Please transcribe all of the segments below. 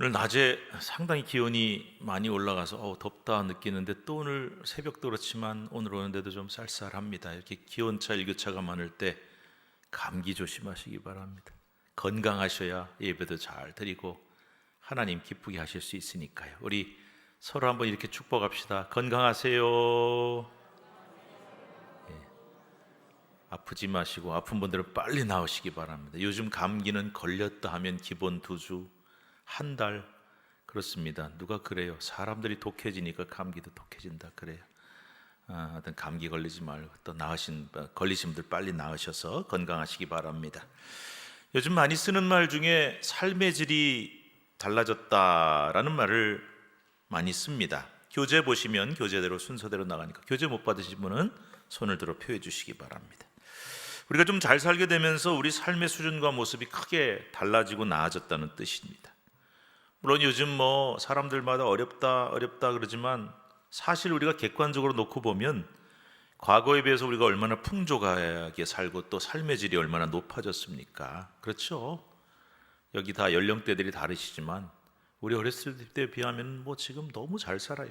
오늘 낮에 상당히 기온이 많이 올라가서 덥다 느끼는데 또 오늘 새벽도 그렇지만 오늘 오는데도 좀 쌀쌀합니다. 이렇게 기온차 일교차가 많을 때 감기 조심하시기 바랍니다. 건강하셔야 예배도 잘 드리고 하나님 기쁘게 하실 수 있으니까요. 우리 서로 한번 이렇게 축복합시다. 건강하세요. 아프지 마시고 아픈 분들은 빨리 나으시기 바랍니다. 요즘 감기는 걸렸다 하면 기본 2주, 한 달 그렇습니다. 누가 그래요? 사람들이 독해지니까 감기도 독해진다 그래요. 하여튼 감기 걸리지 말고 또 걸리신 분들 빨리 나으셔서 건강하시기 바랍니다. 요즘 많이 쓰는 말 중에 삶의 질이 달라졌다라는 말을 많이 씁니다. 교재 보시면 교재대로 순서대로 나가니까 교재 못 받으신 분은 손을 들어 표해 주시기 바랍니다. 우리가 좀 잘 살게 되면서 우리 삶의 수준과 모습이 크게 달라지고 나아졌다는 뜻입니다. 물론 요즘 사람들마다 어렵다 그러지만 사실 우리가 객관적으로 놓고 보면 과거에 비해서 우리가 얼마나 풍족하게 살고 또 삶의 질이 얼마나 높아졌습니까? 그렇죠? 여기 다 연령대들이 다르시지만 우리 어렸을 때에 비하면 지금 너무 잘 살아요.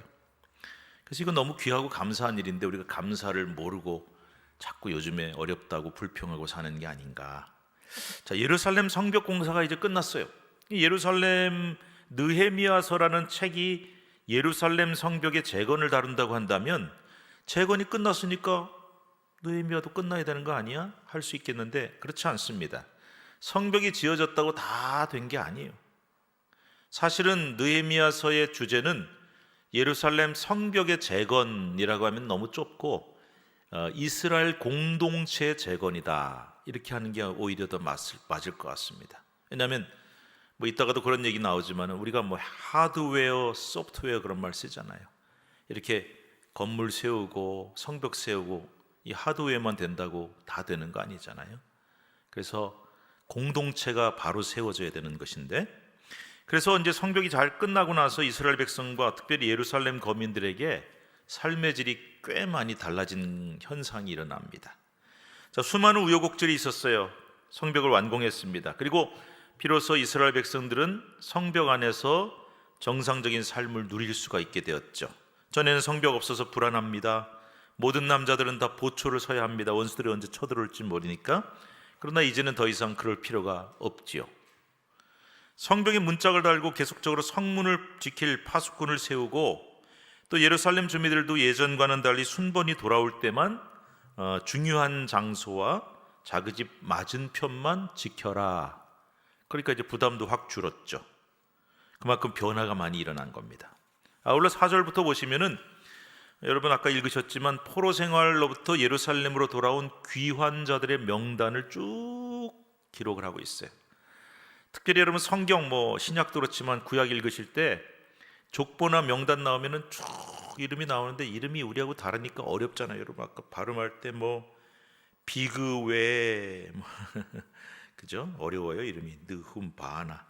그래서 이건 너무 귀하고 감사한 일인데 우리가 감사를 모르고 자꾸 요즘에 어렵다고 불평하고 사는 게 아닌가. 자, 예루살렘 성벽 공사가 이제 끝났어요. 예루살렘 느헤미야서라는 책이 예루살렘 성벽의 재건을 다룬다고 한다면 재건이 끝났으니까 느헤미야도 끝나야 되는 거 아니야? 할 수 있겠는데 그렇지 않습니다. 성벽이 지어졌다고 다 된 게 아니에요. 사실은 느헤미야서의 주제는 예루살렘 성벽의 재건이라고 하면 너무 좁고 이스라엘 공동체 재건이다 이렇게 하는 게 오히려 더 맞을 것 같습니다. 왜냐하면 이따가도 그런 얘기 나오지만 우리가 하드웨어, 소프트웨어 그런 말 쓰잖아요. 이렇게 건물 세우고 성벽 세우고 이 하드웨어만 된다고 다 되는 거 아니잖아요. 그래서 공동체가 바로 세워져야 되는 것인데, 그래서 이제 성벽이 잘 끝나고 나서 이스라엘 백성과 특별히 예루살렘 거민들에게 삶의 질이 꽤 많이 달라진 현상이 일어납니다. 자, 수많은 우여곡절이 있었어요. 성벽을 완공했습니다. 그리고 비로소 이스라엘 백성들은 성벽 안에서 정상적인 삶을 누릴 수가 있게 되었죠. 전에는 성벽 없어서 불안합니다. 모든 남자들은 다 보초를 서야 합니다. 원수들이 언제 쳐들어올지 모르니까. 그러나 이제는 더 이상 그럴 필요가 없지요. 성벽에 문짝을 달고 계속적으로 성문을 지킬 파수꾼을 세우고 또 예루살렘 주민들도 예전과는 달리 순번이 돌아올 때만 중요한 장소와 자기 집 맞은편만 지켜라. 그러니까 이제 부담도 확 줄었죠. 그만큼 변화가 많이 일어난 겁니다. 아울러 4절부터 보시면은 여러분 아까 읽으셨지만 포로 생활로부터 예루살렘으로 돌아온 귀환자들의 명단을 쭉 기록을 하고 있어요. 특별히 여러분 성경 신약도 그렇지만 구약 읽으실 때 족보나 명단 나오면은 쭉 이름이 나오는데 이름이 우리하고 다르니까 어렵잖아요. 여러분 아까 발음할 때 비그웨 그죠? 어려워요. 이름이 느훔바나.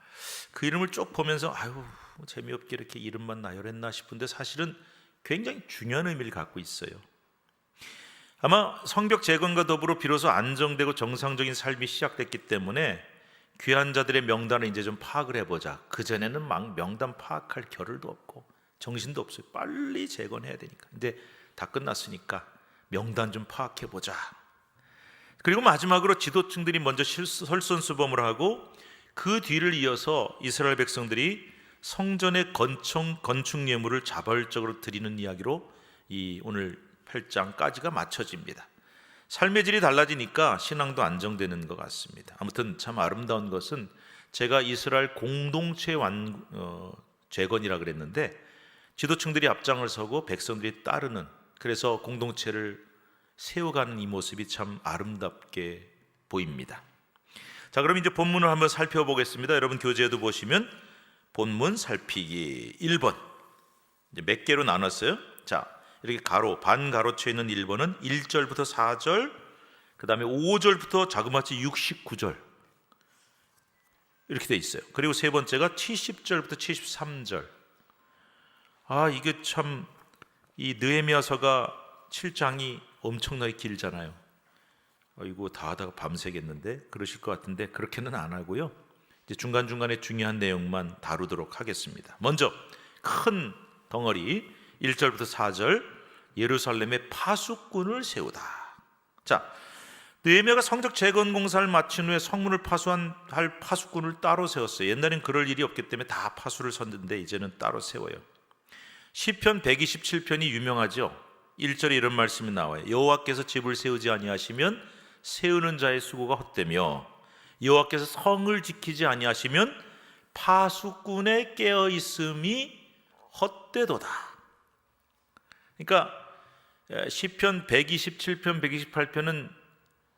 그 이름을 쭉 보면서 재미없게 이렇게 이름만 나열했나 싶은데 사실은 굉장히 중요한 의미를 갖고 있어요. 아마 성벽 재건과 더불어 비로소 안정되고 정상적인 삶이 시작됐기 때문에 귀한 자들의 명단을 이제 좀 파악을 해보자. 그전에는 막 명단 파악할 겨를도 없고 정신도 없어요. 빨리 재건해야 되니까. 근데 다 끝났으니까 명단 좀 파악해보자. 그리고 마지막으로 지도층들이 먼저 설선수범을 하고 그 뒤를 이어서 이스라엘 백성들이 성전의 건축 예물을 자발적으로 드리는 이야기로 이 오늘 8장까지가 맞춰집니다. 삶의 질이 달라지니까 신앙도 안정되는 것 같습니다. 아무튼 참 아름다운 것은 제가 이스라엘 공동체 재건이라 그랬는데 지도층들이 앞장을 서고 백성들이 따르는, 그래서 공동체를 세워가는 이 모습이 참 아름답게 보입니다. 자, 그럼 이제 본문을 한번 살펴보겠습니다. 여러분 교재에도 보시면 본문 살피기 1번 이제 몇 개로 나눴어요. 자, 이렇게 반 가로쳐 있는 1번은 1절부터 4절, 그 다음에 5절부터 자그마치 69절 이렇게 돼 있어요. 그리고 세 번째가 70절부터 73절. 이게 참 이 느헤미야서가 7장이 엄청나게 길잖아요. 이거 다 하다가 밤새겠는데 그러실 것 같은데 그렇게는 안 하고요. 이제 중간중간에 중요한 내용만 다루도록 하겠습니다. 먼저 큰 덩어리 1절부터 4절, 예루살렘에 파수꾼을 세우다. 자, 느헤미야가 성적 재건 공사를 마친 후에 성문을 파수할 파수꾼을 따로 세웠어요. 옛날엔 그럴 일이 없기 때문에 다 파수를 섰는데 이제는 따로 세워요. 시편 127편이 유명하죠. 1절에 이런 말씀이 나와요. 여호와께서 집을 세우지 아니하시면 세우는 자의 수고가 헛되며 여호와께서 성을 지키지 아니하시면 파수꾼의 깨어 있음이 헛되도다. 그러니까 시편 127편, 128편은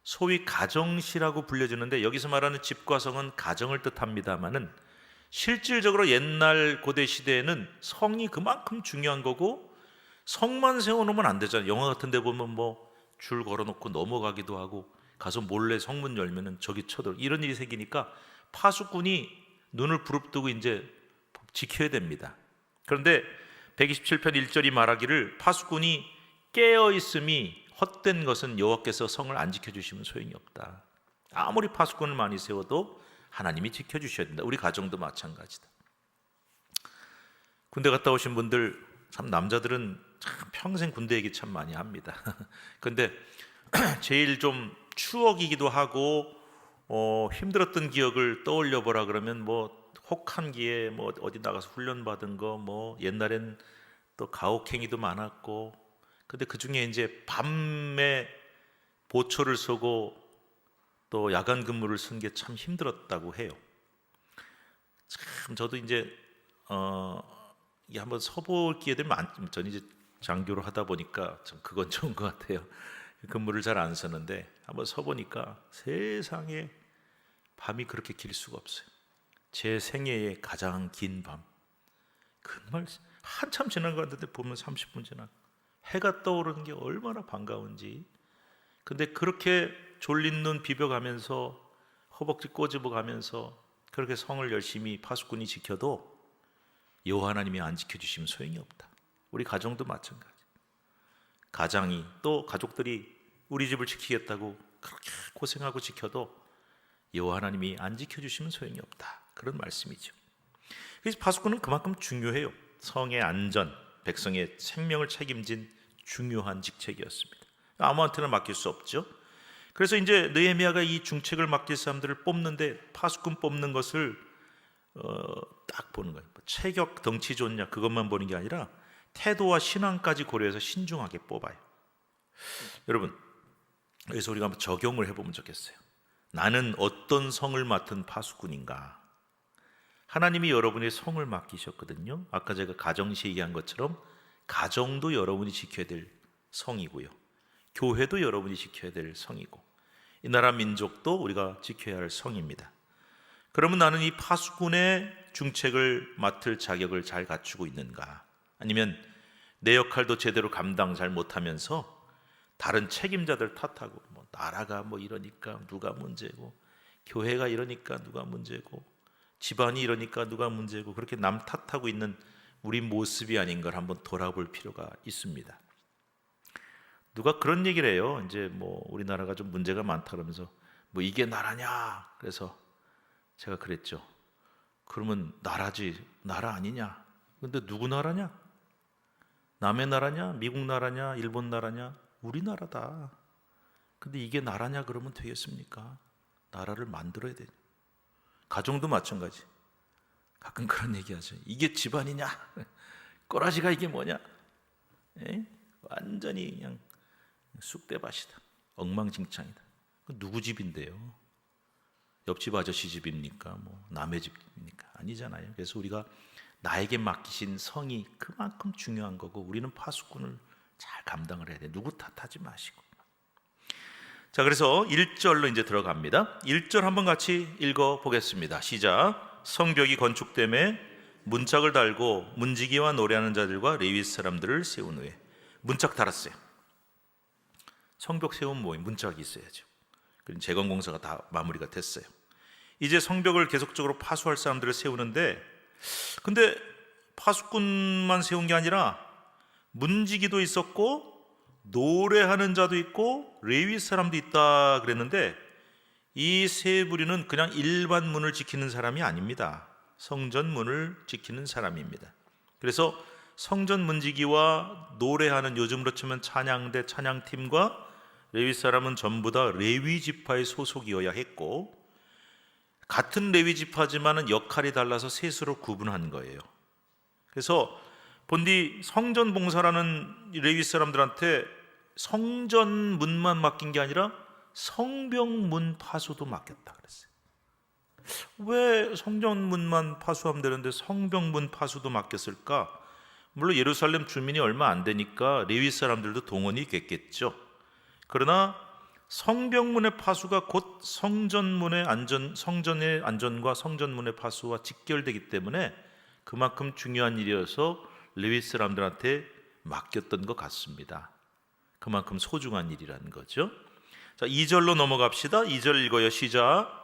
소위 가정시라고 불려지는데 여기서 말하는 집과 성은 가정을 뜻합니다마는 실질적으로 옛날 고대 시대에는 성이 그만큼 중요한 거고 성만 세워놓으면 안 되잖아요. 영화 같은 데 보면 뭐 줄 걸어놓고 넘어가기도 하고 가서 몰래 성문 열면은 저기 쳐들어 이런 일이 생기니까 파수꾼이 눈을 부릅뜨고 이제 지켜야 됩니다. 그런데 127편 1절이 말하기를 파수꾼이 깨어 있음이 헛된 것은 여호와께서 성을 안 지켜주시면 소용이 없다. 아무리 파수꾼을 많이 세워도 하나님이 지켜주셔야 된다. 우리 가정도 마찬가지다. 군대 갔다 오신 분들 참 남자들은 참 평생 군대 얘기 참 많이 합니다. 근데 제일 좀 추억이기도 하고 힘들었던 기억을 떠올려 보라 그러면 뭐 혹한기에 뭐 어디 나가서 훈련 받은 거 뭐 옛날엔 또 가혹행위도 많았고 근데 그 중에 이제 밤에 보초를 서고 또 야간 근무를 쓴 게 참 힘들었다고 해요. 참 저도 이제 이게 한번 서볼 기회 되면 전 이제 장교를 하다 보니까 참 그건 좋은 것 같아요. 근무를 잘 안 서는데 한번 서보니까 세상에 밤이 그렇게 길 수가 없어요. 제 생애의 가장 긴 밤. 정말 한참 지난 것 같은데 보면 30분 지나. 해가 떠오르는 게 얼마나 반가운지. 근데 그렇게 졸린 눈 비벼가면서 허벅지 꼬집어가면서 그렇게 성을 열심히 파수꾼이 지켜도 여호와 하나님이 안 지켜주시면 소용이 없다. 우리 가정도 마찬가지. 가장이 또 가족들이 우리 집을 지키겠다고 그렇게 고생하고 지켜도 여호와 하나님이 안 지켜주시면 소용이 없다. 그런 말씀이죠. 그래서 파수꾼은 그만큼 중요해요. 성의 안전, 백성의 생명을 책임진 중요한 직책이었습니다. 아무한테나 맡길 수 없죠. 그래서 이제 느헤미야가 이 중책을 맡길 사람들을 뽑는데 파수꾼 뽑는 것을 딱 보는 거예요. 체격, 덩치 좋냐 그것만 보는 게 아니라 태도와 신앙까지 고려해서 신중하게 뽑아요. 여러분, 그래서 우리가 한번 적용을 해보면 좋겠어요. 나는 어떤 성을 맡은 파수꾼인가? 하나님이 여러분의 성을 맡기셨거든요. 아까 제가 가정시 얘기한 것처럼 가정도 여러분이 지켜야 될 성이고요. 교회도 여러분이 지켜야 될 성이고 이 나라 민족도 우리가 지켜야 할 성입니다. 그러면 나는 이 파수꾼의 중책을 맡을 자격을 잘 갖추고 있는가? 아니면 내 역할도 제대로 감당 잘 못하면서 다른 책임자들 탓하고 뭐 나라가 뭐 이러니까 누가 문제고 교회가 이러니까 누가 문제고 집안이 이러니까 누가 문제고 그렇게 남 탓하고 있는 우리 모습이 아닌 걸 한번 돌아볼 필요가 있습니다. 누가 그런 얘기를 해요. 이제 뭐 우리나라가 좀 문제가 많다 그러면서 뭐 이게 나라냐? 그래서 제가 그랬죠. 그러면 나라지 나라 아니냐? 근데 누구 나라냐? 남의 나라냐? 미국 나라냐? 일본 나라냐? 우리나라다. 근데 이게 나라냐 그러면 되겠습니까? 나라를 만들어야 되죠. 가정도 마찬가지. 가끔 그런 얘기하죠. 이게 집안이냐? 꼬라지가 이게 뭐냐? 에? 완전히 그냥 쑥대밭이다. 엉망진창이다. 누구 집인데요? 옆집 아저씨 집입니까? 뭐 남의 집입니까? 아니잖아요. 그래서 우리가 나에게 맡기신 성이 그만큼 중요한 거고 우리는 파수꾼을 잘 감당을 해야 돼. 누구 탓하지 마시고. 자, 그래서 1절로 이제 들어갑니다. 1절 한번 같이 읽어 보겠습니다. 시작. 성벽이 건축됨에 문짝을 달고 문지기와 노래하는 자들과 레위 사람들을 세운 후에 문짝 달았어요. 성벽 세우면 뭐예요? 문짝이 있어야죠. 그럼 재건 공사가 다 마무리가 됐어요. 이제 성벽을 계속적으로 파수할 사람들을 세우는데 근데 파수꾼만 세운 게 아니라 문지기도 있었고 노래하는 자도 있고 레위 사람도 있다 그랬는데 이 세 부류는 그냥 일반 문을 지키는 사람이 아닙니다. 성전 문을 지키는 사람입니다. 그래서 성전 문지기와 노래하는, 요즘으로 치면 찬양대 찬양팀과 레위 사람은 전부 다 레위 지파의 소속이어야 했고, 같은 레위 지파지만은 역할이 달라서 셋으로 구분한 거예요. 그래서 본디 성전 봉사라는 레위 사람들한테 성전 문만 맡긴 게 아니라 성벽문 파수도 맡겼다 그랬어요. 왜 성전문만 파수하면 되는데 성벽문 파수도 맡겼을까? 물론 예루살렘 주민이 얼마 안 되니까 레위 사람들도 동원이 됐겠죠. 그러나 성벽문의 파수가 곧 성전의 안전과 성전문의 파수와 직결되기 때문에 그만큼 중요한 일이어서 레위 사람들한테 맡겼던 것 같습니다. 그만큼 소중한 일이라는 거죠. 자, 2절로 넘어갑시다. 2절 읽어요. 시작.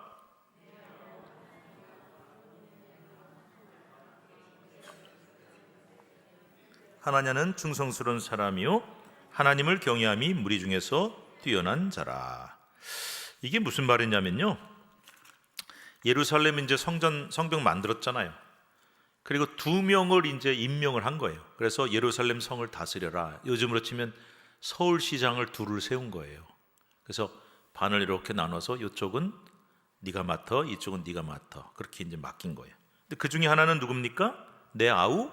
하나냐는 충성스러운 사람이요 하나님을 경외함이 무리 중에서 뛰어난 자라. 이게 무슨 말이냐면요, 예루살렘 이제 성벽 만들었잖아요. 그리고 2명을 이제 임명을 한 거예요. 그래서 예루살렘 성을 다스려라. 요즘으로 치면 서울시장을 둘을 세운 거예요. 그래서 반을 이렇게 나눠서 이쪽은 네가 맡아, 이쪽은 네가 맡아. 그렇게 이제 맡긴 거예요. 근데 그 중에 하나는 누굽니까? 내 아우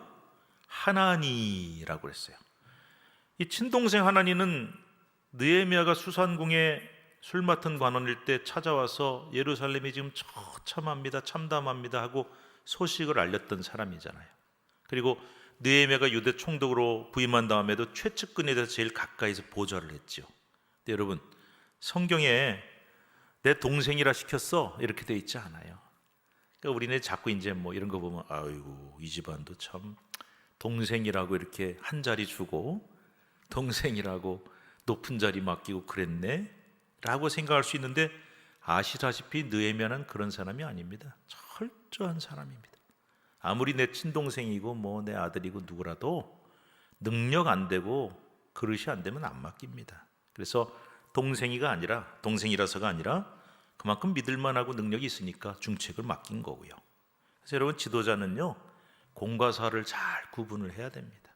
하나니라고 그랬어요. 이 친동생 하나니는 느헤미야가 수산궁에 술 맡은 관원일 때 찾아와서 예루살렘이 지금 처참합니다, 참담합니다 하고 소식을 알렸던 사람이잖아요. 그리고 느헤미야가 유대 총독으로 부임한 다음에도 최측근에 대해서 제일 가까이서 보좌를 했죠. 근데 여러분, 성경에 내 동생이라 시켰어 이렇게 돼 있지 않아요. 그러니까 우리는 자꾸 이제 뭐 이런 거 보면 아이고 이 집안도 참 동생이라고 이렇게 한 자리 주고 동생이라고 높은 자리 맡기고 그랬네 라고 생각할 수 있는데, 아시다시피 느헤미야는 그런 사람이 아닙니다. 철저한 사람입니다. 아무리 내 친동생이고 뭐 내 아들이고 누구라도 능력 안 되고 그릇이 안 되면 안 맡깁니다. 그래서 동생이라서가 아니라 그만큼 믿을만하고 능력이 있으니까 중책을 맡긴 거고요. 그래서 여러분, 지도자는요 공과 사를 잘 구분을 해야 됩니다.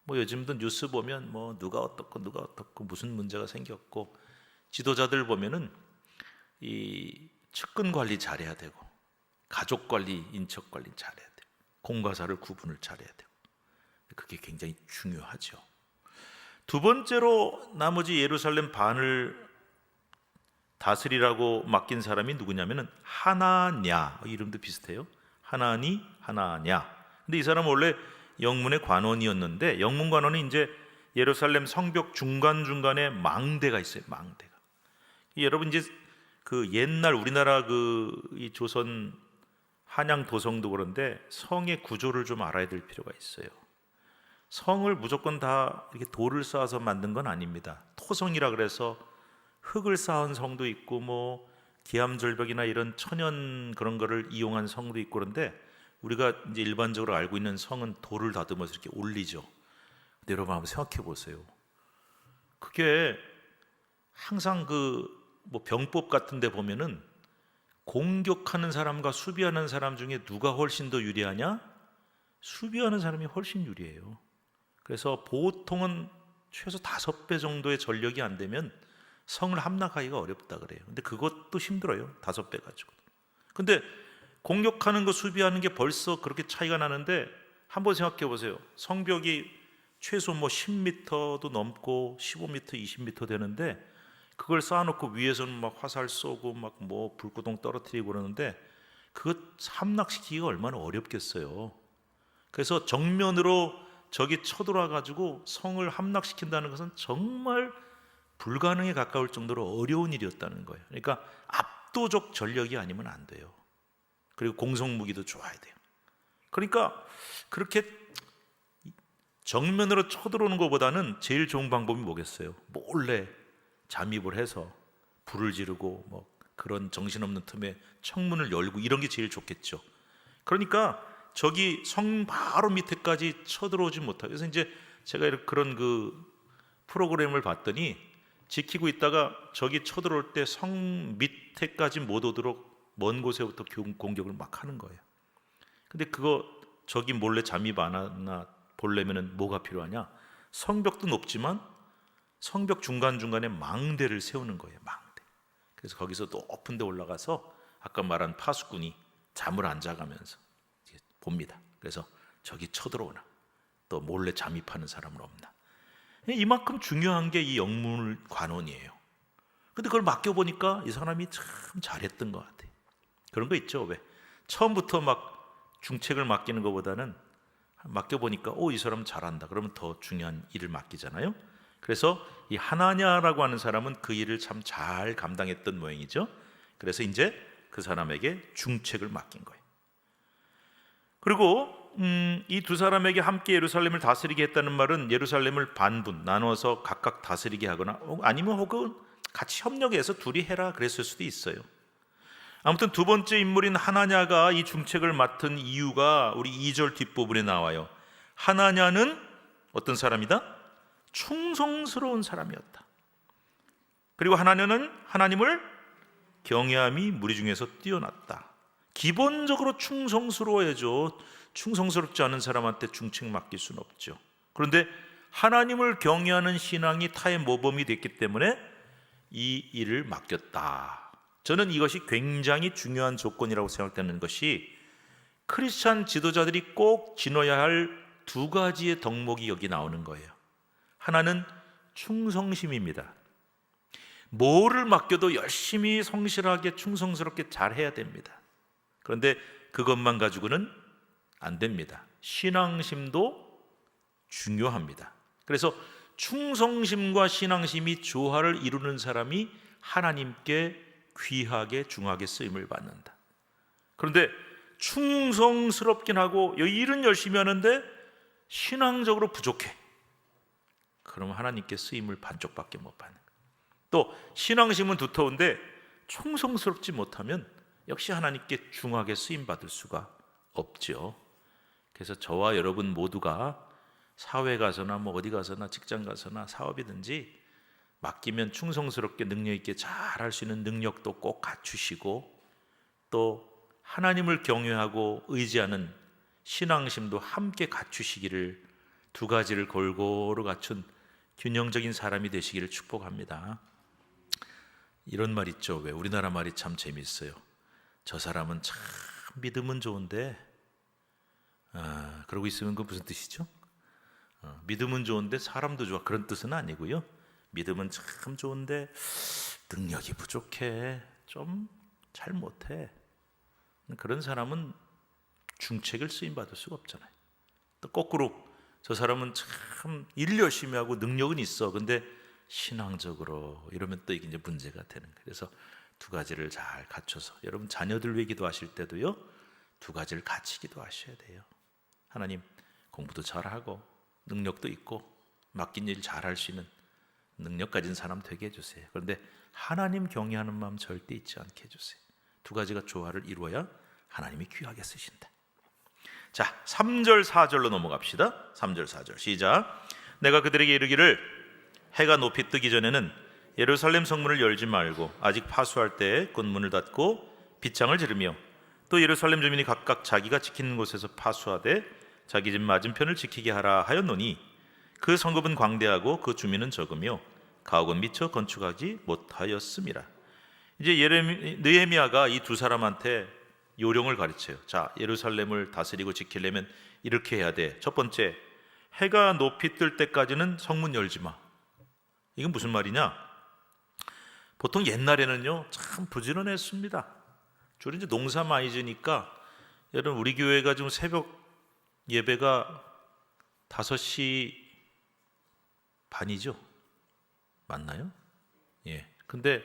뭐 요즘도 뉴스 보면 뭐 누가 어떻고 무슨 문제가 생겼고, 지도자들 보면은 이 측근 관리 잘해야 되고 가족 관리, 인척 관리 잘해야 돼요. 공과 사를 구분을 잘해야 되고, 그게 굉장히 중요하죠. 두 번째로 나머지 예루살렘 반을 다스리라고 맡긴 사람이 누구냐면은 하나냐, 이름도 비슷해요. 하나냐. 근데 이 사람은 원래 영문의 관원이었는데, 영문 관원은 이제 예루살렘 성벽 중간중간에 망대가 있어요. 망대가. 여러분, 이제 그 옛날 우리나라 이 조선 한양 도성도 그런데 성의 구조를 좀 알아야 될 필요가 있어요. 성을 무조건 다 이렇게 돌을 쌓아서 만든 건 아닙니다. 토성이라 그래서 흙을 쌓은 성도 있고 뭐 기암절벽이나 이런 천연 그런 거를 이용한 성도 있고, 그런데 우리가 이제 일반적으로 알고 있는 성은 돌을 다듬어서 이렇게 올리죠. 근데 여러분 한번 생각해 보세요. 그게 항상 뭐 병법 같은 데 보면은 공격하는 사람과 수비하는 사람 중에 누가 훨씬 더 유리하냐? 수비하는 사람이 훨씬 유리해요. 그래서 보통은 최소 5배 정도의 전력이 안 되면 성을 함락하기가 어렵다 그래요. 근데 그것도 힘들어요. 5배 가지고. 근데 공격하는 거 수비하는 게 벌써 그렇게 차이가 나는데, 한번 생각해 보세요. 성벽이 최소 뭐 10m도 넘고 15m, 20m 되는데 그걸 쌓아놓고 위에서는 막 화살 쏘고 막 뭐 불구동 떨어뜨리고 그러는데 그것 함락시키기가 얼마나 어렵겠어요. 그래서 정면으로 적이 쳐들어와 가지고 성을 함락시킨다는 것은 정말 불가능에 가까울 정도로 어려운 일이었다는 거예요. 그러니까 압도적 전력이 아니면 안 돼요. 그리고 공성무기도 좋아야 돼요. 그러니까 그렇게 정면으로 쳐들어오는 것보다는 제일 좋은 방법이 뭐겠어요? 몰래 잠입을 해서 불을 지르고 뭐 그런 정신없는 틈에 창문을 열고 이런 게 제일 좋겠죠. 그러니까 적이 성 바로 밑에까지 쳐들어오지 못하게. 그래서 이제 제가 그런 프로그램을 봤더니 지키고 있다가 적이 쳐들어올 때 성 밑에까지 못 오도록 먼 곳에부터 공격을 막 하는 거예요. 근데 그거 적이 몰래 잠입 안 하나 보려면은 뭐가 필요하냐? 성벽도 높지만 성벽 중간중간에 망대를 세우는 거예요. 망대. 그래서 거기서 높은 데 올라가서 아까 말한 파수꾼이 잠을 안 자가면서 봅니다. 그래서 적이 쳐들어오나 또 몰래 잠입하는 사람은 없나. 이만큼 중요한 게 이 영문 관원이에요. 근데 그걸 맡겨보니까 이 사람이 참 잘했던 것 같아요. 그런 거 있죠. 왜? 처음부터 막 중책을 맡기는 것보다는 맡겨보니까 이 사람 잘한다. 그러면 더 중요한 일을 맡기잖아요. 그래서 이 하나냐라고 하는 사람은 그 일을 참 잘 감당했던 모양이죠. 그래서 이제 그 사람에게 중책을 맡긴 거예요. 그리고 이 두 사람에게 함께 예루살렘을 다스리게 했다는 말은 예루살렘을 반분 나눠서 각각 다스리게 하거나 아니면 혹은 같이 협력해서 둘이 해라 그랬을 수도 있어요. 아무튼 두 번째 인물인 하나냐가 이 중책을 맡은 이유가 우리 2절 뒷부분에 나와요. 하나냐는 어떤 사람이다? 충성스러운 사람이었다. 그리고 하나냐는 하나님을 경외함이 무리 중에서 뛰어났다. 기본적으로 충성스러워야죠. 충성스럽지 않은 사람한테 중책 맡길 수는 없죠. 그런데 하나님을 경외하는 신앙이 타의 모범이 됐기 때문에 이 일을 맡겼다. 저는 이것이 굉장히 중요한 조건이라고 생각되는 것이 크리스찬 지도자들이 꼭 지녀야 할 두 가지의 덕목이 여기 나오는 거예요. 하나는 충성심입니다. 뭐를 맡겨도 열심히 성실하게 충성스럽게 잘 해야 됩니다. 그런데 그것만 가지고는 안 됩니다. 신앙심도 중요합니다. 그래서 충성심과 신앙심이 조화를 이루는 사람이 하나님께 귀하게 중하게 쓰임을 받는다. 그런데 충성스럽긴 하고 일은 열심히 하는데 신앙적으로 부족해. 그러면 하나님께 쓰임을 반쪽밖에 못 받는 거예요. 또 신앙심은 두터운데 충성스럽지 못하면 역시 하나님께 중하게 쓰임 받을 수가 없죠. 그래서 저와 여러분 모두가 사회 가서나 어디 가서나 직장 가서나 사업이든지 맡기면 충성스럽게 능력 있게 잘 할 수 있는 능력도 꼭 갖추시고 또 하나님을 경외하고 의지하는 신앙심도 함께 갖추시기를 두 가지를 골고루 갖춘 균형적인 사람이 되시기를 축복합니다. 이런 말 있죠. 왜? 우리나라 말이 참 재밌어요. 저 사람은 참 믿음은 좋은데 그러고 있으면 그 무슨 뜻이죠? 믿음은 좋은데 사람도 좋아 그런 뜻은 아니고요. 믿음은 참 좋은데 능력이 부족해 좀 잘 못해 그런 사람은 중책을 쓰임받을 수가 없잖아요. 또 거꾸로 저 사람은 참 일 열심히 하고 능력은 있어 근데 신앙적으로 이러면 또 이게 이제 문제가 되는 거예요. 그래서 두 가지를 잘 갖춰서 여러분 자녀들 위해 기도하실 때도요 두 가지를 같이 기도하셔야 돼요. 하나님 공부도 잘하고 능력도 있고 맡긴 일 잘할 수 있는 능력 가진 사람 되게 해주세요. 그런데 하나님 경외하는 마음 절대 잊지 않게 해주세요. 두 가지가 조화를 이루어야 하나님이 귀하게 쓰신다. 자, 3절 4절로 넘어갑시다. 3절 4절 시작. 내가 그들에게 이르기를 해가 높이 뜨기 전에는 예루살렘 성문을 열지 말고 아직 파수할 때에 곧 문을 닫고 빗장을 지르며 또 예루살렘 주민이 각각 자기가 지키는 곳에서 파수하되 자기 집 맞은편을 지키게 하라 하였노니 그 성읍은 광대하고 그 주민은 적으며 가옥은 미처 건축하지 못하였음이라. 이제 느헤미야가 이 두 사람한테 요령을 가르쳐요. 자, 예루살렘을 다스리고 지키려면 이렇게 해야 돼. 첫 번째, 해가 높이 뜰 때까지는 성문 열지 마. 이건 무슨 말이냐? 보통 옛날에는요 참 부지런했습니다. 주로 이제 농사 많이 지니까 여러분 우리 교회가 지금 새벽 예배가 5시 반이죠? 맞나요? 예. 근데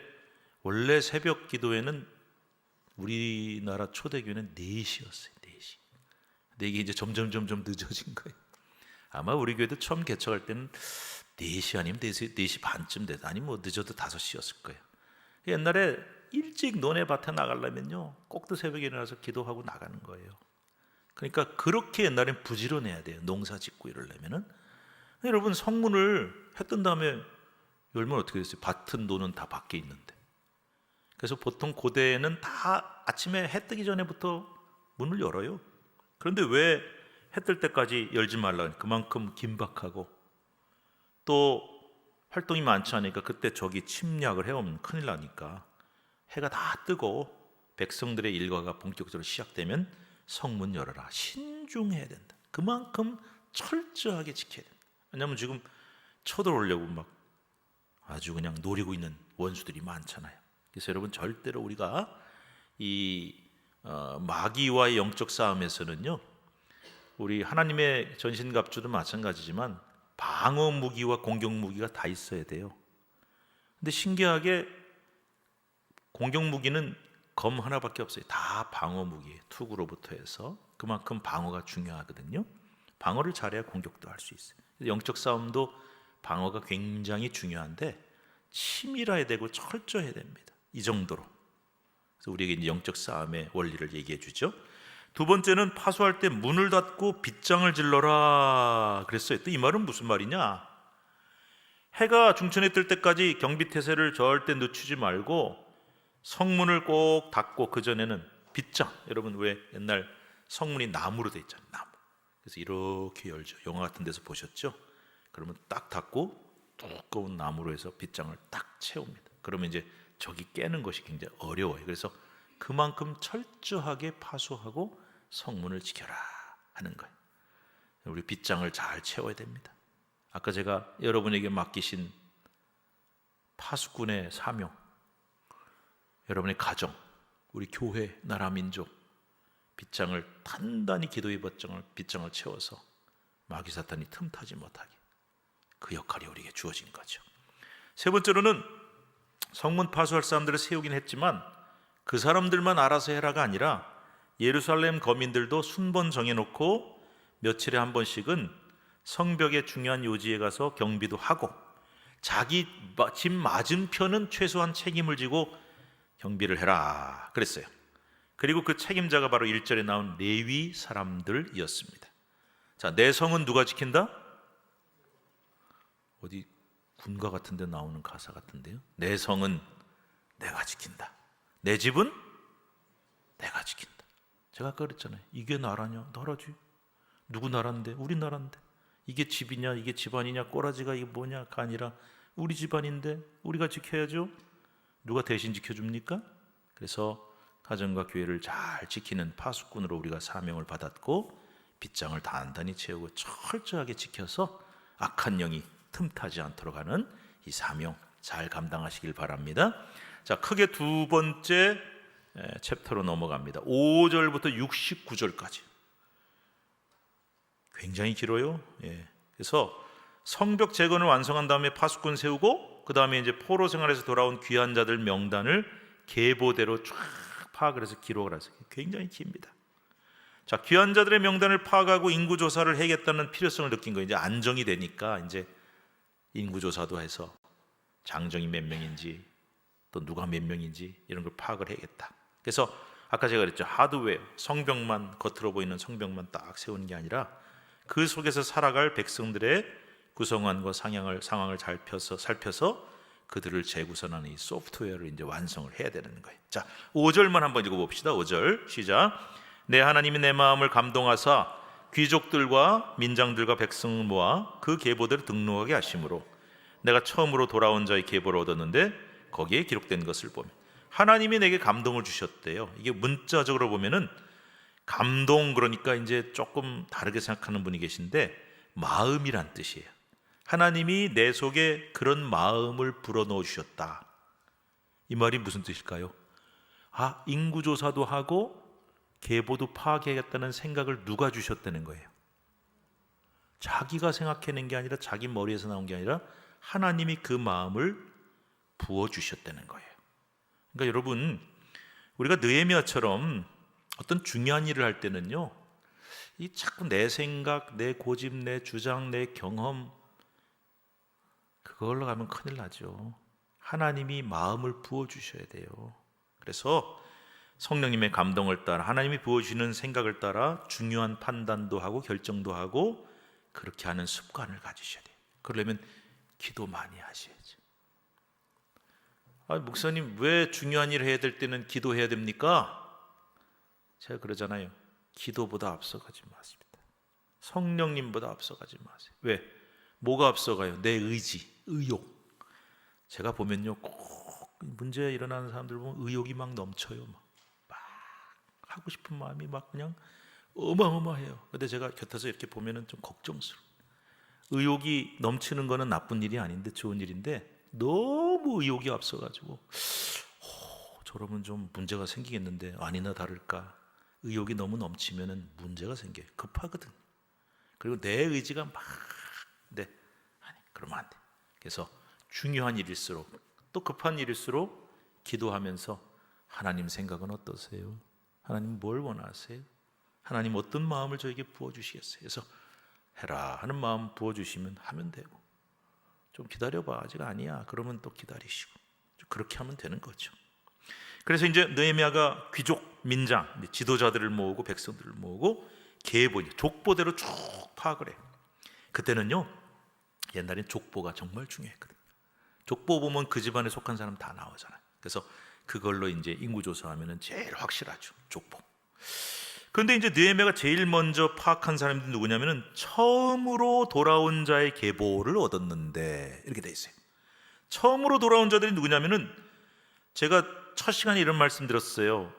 원래 새벽 기도회는 우리나라 초대교회는 4시였어요. 4시. 근데 이게 이제 점점 늦어진 거예요. 아마 우리 교회도 처음 개척할 때는 4시 아니면 4시 반쯤 돼서 아니면 뭐 늦어도 5시였을 거예요. 옛날에 일찍 논에밭에 나가려면요 꼭두 새벽에 일어나서 기도하고 나가는 거예요. 그러니까 그렇게 옛날엔 부지런해야 돼요. 농사 짓고 이러려면은. 여러분 성문을 해 뜬 다음에 열면 어떻게 됐어요? 밭은 노는 다 밖에 있는데. 그래서 보통 고대에는 다 아침에 해 뜨기 전에부터 문을 열어요. 그런데 왜 해 뜰 때까지 열지 말라? 그만큼 긴박하고 또 활동이 많지 않으니까 그때 적이 침략을 해오면 큰일 나니까 해가 다 뜨고 백성들의 일과가 본격적으로 시작되면 성문 열어라. 신중해야 된다. 그만큼 철저하게 지켜야 된다. 왜냐하면 지금 쳐들어오려고 막 아주 그냥 노리고 있는 원수들이 많잖아요. 그래서 여러분 절대로 우리가 이 마귀와의 영적 싸움에서는요, 우리 하나님의 전신갑주도 마찬가지지만 방어 무기와 공격 무기가 다 있어야 돼요. 근데 신기하게 공격 무기는 검 하나밖에 없어요. 다 방어 무기예요. 투구로부터 해서. 그만큼 방어가 중요하거든요. 방어를 잘해야 공격도 할 수 있어요. 영적 싸움도 방어가 굉장히 중요한데 치밀해야 되고 철저해야 됩니다. 이 정도로. 그래서 우리에게 이제 영적 싸움의 원리를 얘기해 주죠. 두 번째는 파수할 때 문을 닫고 빗장을 질러라 그랬어요. 또 이 말은 무슨 말이냐? 해가 중천에 뜰 때까지 경비태세를 절대 늦추지 말고 성문을 꼭 닫고, 그전에는 빗장, 여러분 왜 옛날 성문이 나무로 돼 있잖아요. 나무. 그래서 이렇게 열죠. 영화 같은 데서 보셨죠? 그러면 딱 닫고 두꺼운 나무로 해서 빗장을 딱 채웁니다. 그러면 이제 적이 깨는 것이 굉장히 어려워요. 그래서 그만큼 철저하게 파수하고 성문을 지켜라 하는 거예요. 우리 빗장을 잘 채워야 됩니다. 아까 제가 여러분에게 맡기신 파수꾼의 사명, 여러분의 가정, 우리 교회, 나라, 민족, 빗장을 단단히 기도의 빗장을 채워서 마귀 사탄이 틈타지 못하게, 그 역할이 우리에게 주어진 거죠. 세 번째로는 성문 파수할 사람들을 세우긴 했지만 그 사람들만 알아서 해라가 아니라 예루살렘 거민들도 순번 정해놓고 며칠에 한 번씩은 성벽의 중요한 요지에 가서 경비도 하고 자기 집 맞은편은 최소한 책임을 지고 경비를 해라 그랬어요. 그리고 그 책임자가 바로 1절에 나온 레위 사람들이었습니다. 자, 내 성은 누가 지킨다? 어디 군가 같은 데 나오는 가사 같은데요. 내 성은 내가 지킨다. 내 집은 내가 지킨다. 제가 아까 그랬잖아요. 이게 나라냐? 나라지. 누구 나라인데? 우리 나라인데. 이게 집이냐? 이게 집안이냐? 꼬라지가 이게 뭐냐가 아니라 우리 집안인데 우리가 지켜야죠. 누가 대신 지켜줍니까? 그래서 가정과 교회를 잘 지키는 파수꾼으로 우리가 사명을 받았고 빗장을 단단히 채우고 철저하게 지켜서 악한 영이 틈타지 않도록 하는 이 사명 잘 감당하시길 바랍니다. 자, 크게 두 번째 챕터로 넘어갑니다. 5절부터 69절까지 굉장히 길어요. 그래서 성벽 재건을 완성한 다음에 파수꾼 세우고 그 다음에 이제 포로 생활에서 돌아온 귀한 자들 명단을 계보대로 쫙 파악을 해서 기록을 하세요. 굉장히 깁니다. 자, 귀한 자들의 명단을 파악하고 인구 조사를 해야겠다는 필요성을 느낀 거예요. 이제 안정이 되니까 이제 인구 조사도 해서 장정이 몇 명인지 또 누가 몇 명인지 이런 걸 파악을 해야겠다. 그래서 아까 제가 그랬죠. 하드웨어, 성벽만, 겉으로 보이는 성벽만 딱 세우는 게 아니라 그 속에서 살아갈 백성들의 구성원과 상황을 잘 살펴서 그들을 재구성하는 이 소프트웨어를 이제 완성을 해야 되는 거예요. 자, 5절만 한번 읽어봅시다. 5절 시작. 내 하나님이 내 마음을 감동하사 귀족들과 민장들과 백성을 모아 그 계보대로 등록하게 하심으로 내가 처음으로 돌아온 자의 계보를 얻었는데 거기에 기록된 것을 보면 하나님이 내게 감동을 주셨대요. 이게 문자적으로 보면은 감동, 그러니까 이제 조금 다르게 생각하는 분이 계신데 마음이란 뜻이에요. 하나님이 내 속에 그런 마음을 불어넣어 주셨다. 이 말이 무슨 뜻일까요? 인구조사도 하고 계보도 파악해야겠다는 생각을 누가 주셨다는 거예요? 자기가 생각해낸 게 아니라 자기 머리에서 나온 게 아니라 하나님이 그 마음을 부어주셨다는 거예요. 그러니까 여러분, 우리가 느헤미야처럼 어떤 중요한 일을 할 때는요, 이 자꾸 내 생각, 내 고집, 내 주장, 내 경험, 그걸로 가면 큰일 나죠. 하나님이 마음을 부어주셔야 돼요. 그래서 성령님의 감동을 따라 하나님이 부어주시는 생각을 따라 중요한 판단도 하고 결정도 하고 그렇게 하는 습관을 가지셔야 돼요. 그러려면 기도 많이 하셔야죠. 목사님 왜 중요한 일을 해야 될 때는 기도해야 됩니까? 제가 그러잖아요. 기도보다 앞서가지 마십니다. 성령님보다 앞서가지 마세요. 왜? 뭐가 앞서가요? 내 의지, 의욕. 제가 보면요, 꼭 문제 일어나는 사람들 보면 의욕이 막 넘쳐요. 막 하고 싶은 마음이 막 그냥 어마어마해요. 근데 제가 곁에서 이렇게 보면은 좀 걱정스러워. 의욕이 넘치는 거는 나쁜 일이 아닌데, 좋은 일인데, 너무 의욕이 앞서가지고 저러면 좀 문제가 생기겠는데, 아니나 다를까 의욕이 너무 넘치면은 문제가 생겨요. 급하거든. 그리고 내 의지가 막 아니 그러면 안 돼. 그래서 중요한 일일수록, 또 급한 일일수록 기도하면서 하나님 생각은 어떠세요? 하나님 뭘 원하세요? 하나님 어떤 마음을 저에게 부어주시겠어요? 그래서 해라 하는 마음 부어주시면 하면 되고, 좀 기다려봐 아직 아니야 그러면 또 기다리시고, 그렇게 하면 되는 거죠. 그래서 이제 느헤미야가 귀족, 민장, 지도자들을 모으고 백성들을 모으고 계보, 족보대로 쭉 파악을 해요. 그때는요, 옛날엔 족보가 정말 중요했거든요. 족보 보면 그 집안에 속한 사람 다 나오잖아요. 그래서 그걸로 이제 인구조사하면 제일 확실하죠, 족보. 그런데 이제 느헤미야가 제일 먼저 파악한 사람들이 누구냐면은 처음으로 돌아온 자의 계보를 얻었는데, 이렇게 돼 있어요. 처음으로 돌아온 자들이 누구냐면은, 제가 첫 시간에 이런 말씀 드렸어요.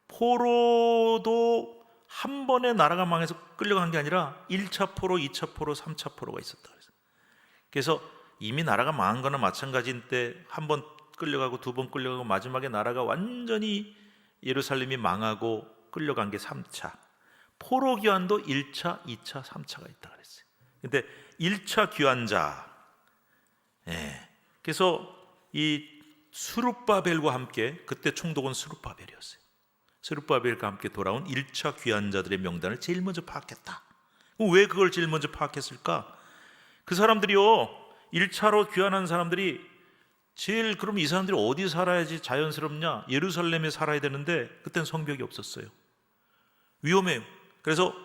포로도 한 번에 나라가 망해서 끌려간 게 아니라 1차 포로, 2차 포로, 3차 포로가 있었다. 그래서 이미 나라가 망한 거나 마찬가지인 때 한 번 끌려가고 두 번 끌려가고 마지막에 나라가 완전히 예루살렘이 망하고 끌려간 게 3차. 포로 귀환도 1차, 2차, 3차가 있다 그랬어요. 근데 1차 귀환자, 그래서 이 스룹바벨과 함께, 그때 총독은 스룹바벨이었어요. 스룹바벨과 함께 돌아온 1차 귀환자들의 명단을 제일 먼저 파악했다. 왜 그걸 제일 먼저 파악했을까? 그 사람들이요, 1차로 귀환한 사람들이 제일, 그럼 이 사람들이 어디 살아야지 자연스럽냐? 예루살렘에 살아야 되는데 그때는 성벽이 없었어요. 위험해요. 그래서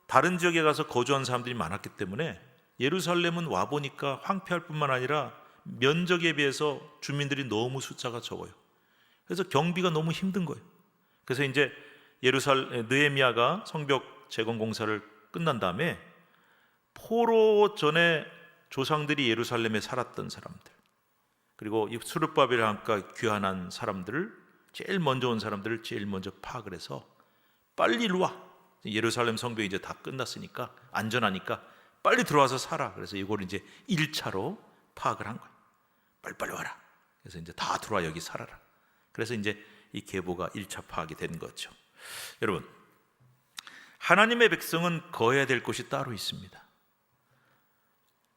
다른 지역에 가서 거주한 사람들이 많았기 때문에 예루살렘은 와보니까 황폐할 뿐만 아니라 면적에 비해서 주민들이 너무 숫자가 적어요. 그래서 경비가 너무 힘든 거예요. 그래서 이제 느헤미야가 성벽 재건 공사를 끝난 다음에 포로 전에 조상들이 예루살렘에 살았던 사람들, 그리고 이 스룹바벨과 함께 귀환한 사람들을, 제일 먼저 온 사람들을 제일 먼저 파악을 해서 빨리 이리 와. 예루살렘 성벽이 이제 다 끝났으니까 안전하니까 빨리 들어와서 살아. 그래서 이걸 이제 1차로 파악을 한 거예요. 빨리빨리 와라. 그래서 이제 다 들어와 여기 살아라. 그래서 이제 이 계보가 1차 파악이 된 거죠. 여러분, 하나님의 백성은 거해야 될 곳이 따로 있습니다.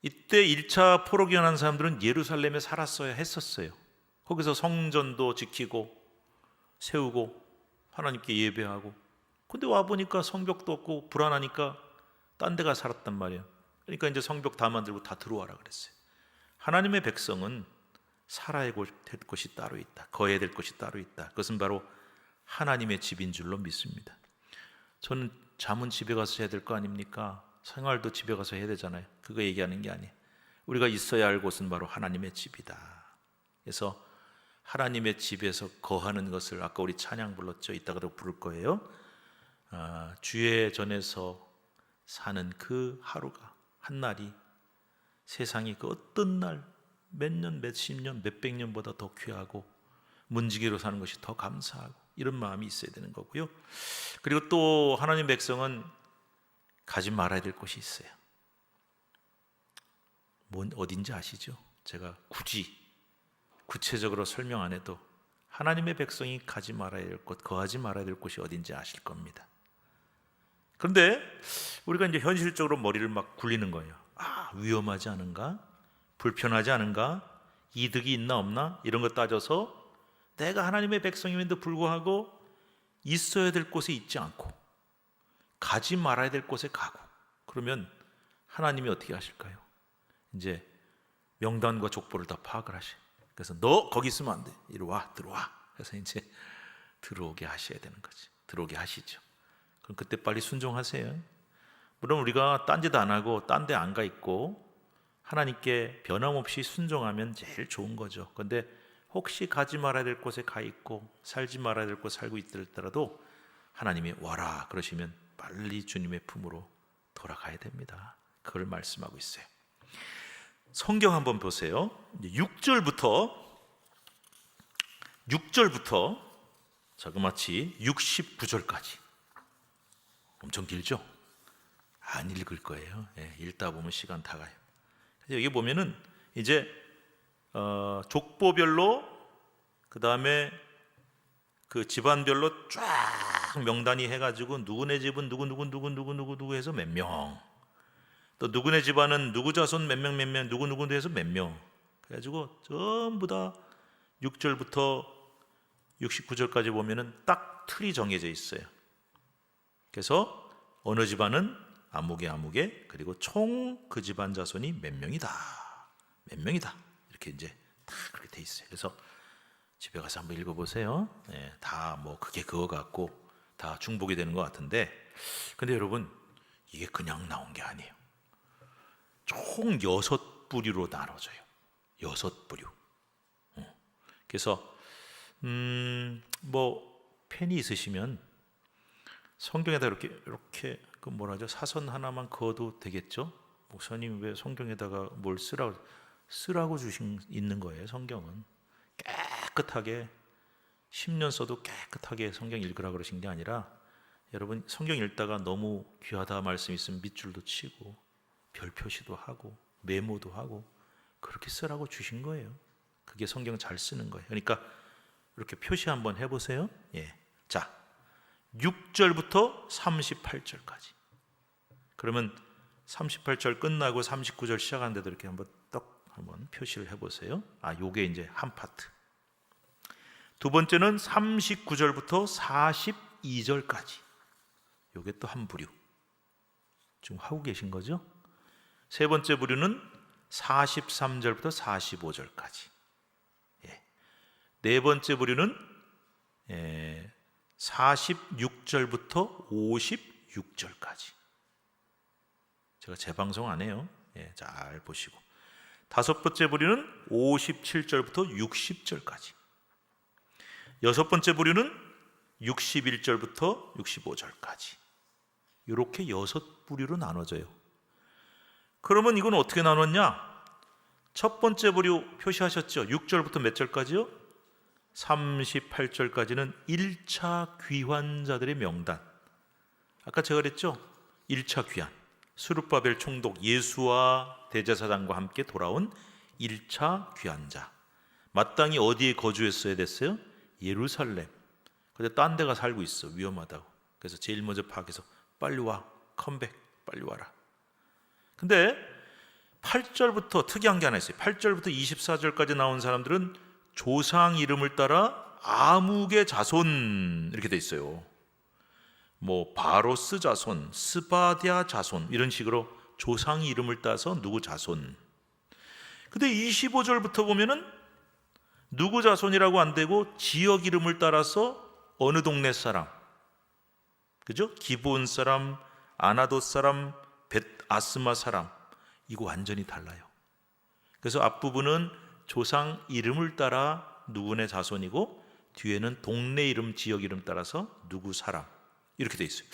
이때 1차 포로 귀환한 사람들은 예루살렘에 살았어야 했었어요. 거기서 성전도 지키고 세우고 하나님께 예배하고. 근데 와보니까 성벽도 없고 불안하니까 딴 데 가 살았단 말이에요. 그러니까 이제 성벽 다 만들고 다 들어와라 그랬어요. 하나님의 백성은 살아야 될 곳이 따로 있다. 거해야 될 곳이 따로 있다. 그것은 바로 하나님의 집인 줄로 믿습니다. 저는 잠은 집에 가서 해야 될 거 아닙니까? 생활도 집에 가서 해야 되잖아요. 그거 얘기하는 게 아니에요. 우리가 있어야 할 곳은 바로 하나님의 집이다. 그래서 하나님의 집에서 거하는 것을, 아까 우리 찬양 불렀죠. 이따가도 부를 거예요. 주의 전에서 사는 그 하루가, 한 날이 세상이 그 어떤 날, 몇 년, 몇십 년, 몇백 년보다 더 귀하고 문지기로 사는 것이 더 감사하고, 이런 마음이 있어야 되는 거고요. 그리고 또 하나님 백성은 가지 말아야 될 곳이 있어요. 어딘지 아시죠? 제가 굳이 구체적으로 설명 안 해도 하나님의 백성이 가지 말아야 될 곳, 거하지 말아야 될 곳이 어딘지 아실 겁니다. 그런데 우리가 이제 현실적으로 머리를 막 굴리는 거예요. 위험하지 않은가? 불편하지 않은가? 이득이 있나 없나? 이런 거 따져서 내가 하나님의 백성임에도 불구하고 있어야 될 곳에 있지 않고 가지 말아야 될 곳에 가고, 그러면 하나님이 어떻게 하실까요? 이제 명단과 족보를 다 파악을 하셔요. 그래서 너 거기 있으면 안 돼. 이리 와, 들어와. 그래서 이제 들어오게 하셔야 되는 거지. 들어오게 하시죠. 그럼 그때 빨리 순종하세요. 물론 우리가 딴 짓 안 하고 딴 데 안 가 있고 하나님께 변함없이 순종하면 제일 좋은 거죠. 그런데 혹시 가지 말아야 될 곳에 가 있고 살지 말아야 될 곳 살고 있더라도 하나님이 와라 그러시면 빨리 주님의 품으로 돌아가야 됩니다. 그걸 말씀하고 있어요. 성경 한번 보세요. 6절부터 자그마치 69절까지 엄청 길죠? 안 읽을 거예요. 읽다 보면 시간 다 가요. 여기 보면은 이제 족보별로 그 다음에 그 집안별로 쫙 명단이 해가지고 누구네 집은 누구 해서 몇 명, 또 누구네 집안은 누구 자손 몇 명 누구 해서 몇 명, 그래가지고 전부 다 6절부터 69절까지 보면은 딱 틀이 정해져 있어요. 그래서 어느 집안은 아무개 그리고 총 그 집안 자손이 몇 명이다 이렇게 이제 다 그렇게 돼 있어요. 그래서 집에 가서 한번 읽어보세요. 다 뭐 그게 그거 같고 다 중복이 되는 것 같은데, 근데 여러분 이게 그냥 나온 게 아니에요. 총 6부류로 나눠져요. 6부류. 그래서 뭐 펜이 있으시면 성경에다 이렇게 그 뭐라죠? 사선 하나만 그어도 되겠죠? 목사님 왜 성경에다가 뭘 쓰라고 주신 있는 거예요? 성경은 깨끗하게 10년 써도 깨끗하게 성경 읽으라 그러신 게 아니라, 여러분 성경 읽다가 너무 귀하다 말씀 있으면 밑줄도 치고 별 표시도 하고 메모도 하고 그렇게 쓰라고 주신 거예요. 그게 성경 잘 쓰는 거예요. 그러니까 이렇게 표시 한번 해보세요. 자, 6절부터 38절까지. 그러면 38절 끝나고 39절 시작하는데도 이렇게 한번 표시를 해보세요. 요게 이제 한 파트. 두 번째는 39절부터 42절까지. 요게 또 한 부류. 지금 하고 계신 거죠? 세 번째 부류는 43절부터 45절까지. 네 번째 부류는 46절부터 56절까지. 제가 재방송 안 해요. 잘 보시고. 다섯 번째 부류는 57절부터 60절까지. 여섯 번째 부류는 61절부터 65절까지. 이렇게 6부류로 나눠져요. 그러면 이건 어떻게 나눴냐? 첫 번째 부류 표시하셨죠? 6절부터 몇 절까지요? 38절까지는 1차 귀환자들의 명단. 아까 제가 그랬죠? 1차 귀환. 스룹바벨 총독 예수와 대제사장과 함께 돌아온 1차 귀환자. 마땅히 어디에 거주했어야 됐어요? 예루살렘. 근데 딴 데가 살고 있어. 위험하다고. 그래서 제일 먼저 파악해서 빨리 와. 컴백. 빨리 와라. 근데 8절부터 특이한 게 하나 있어요. 8절부터 24절까지 나온 사람들은 조상 이름을 따라 아무개 자손 이렇게 돼 있어요. 뭐 바로스 자손, 스바디아 자손 이런 식으로 조상 이름을 따서 누구 자손. 근데 25절부터 보면은 누구 자손이라고 안 되고 지역 이름을 따라서 어느 동네 사람, 그죠? 기브온 사람, 아나돗 사람, 벳 아스마 사람. 이거 완전히 달라요. 그래서 앞부분은 조상 이름을 따라 누구네 자손이고 뒤에는 동네 이름, 지역 이름 따라서 누구 사람 이렇게 돼 있어요.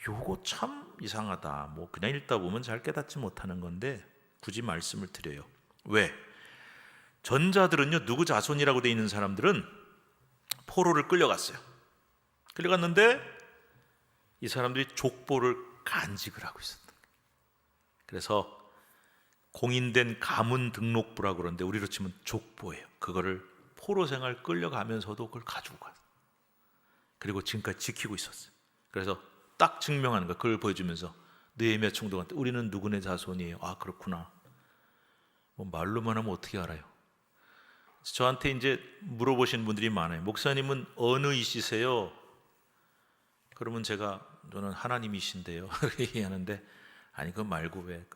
요거 참 이상하다. 뭐 그냥 읽다 보면 잘 깨닫지 못하는 건데 굳이 말씀을 드려요. 왜? 전자들은요, 누구 자손이라고 돼 있는 사람들은 포로를 끌려갔어요. 끌려갔는데 이 사람들이 족보를 간직을 하고 있었다. 그래서 공인된 가문 등록부라고 그러는데 우리로 치면 족보예요. 그거를 포로 생활 끌려가면서도 그걸 가지고 가요. 그리고 지금까지 지키고 있었어요. 그래서 딱 증명하는 거예요. 그걸 보여주면서 느헤미야 총독한테 우리는 누구네 자손이에요. 아, 그렇구나. 뭐 말로만 하면 어떻게 알아요? 저한테 이제 물어보신 분들이 많아요. 목사님은 어느 이시세요? 그러면 저는 하나님이신데요. 얘기하는데 아니 그거 말고 왜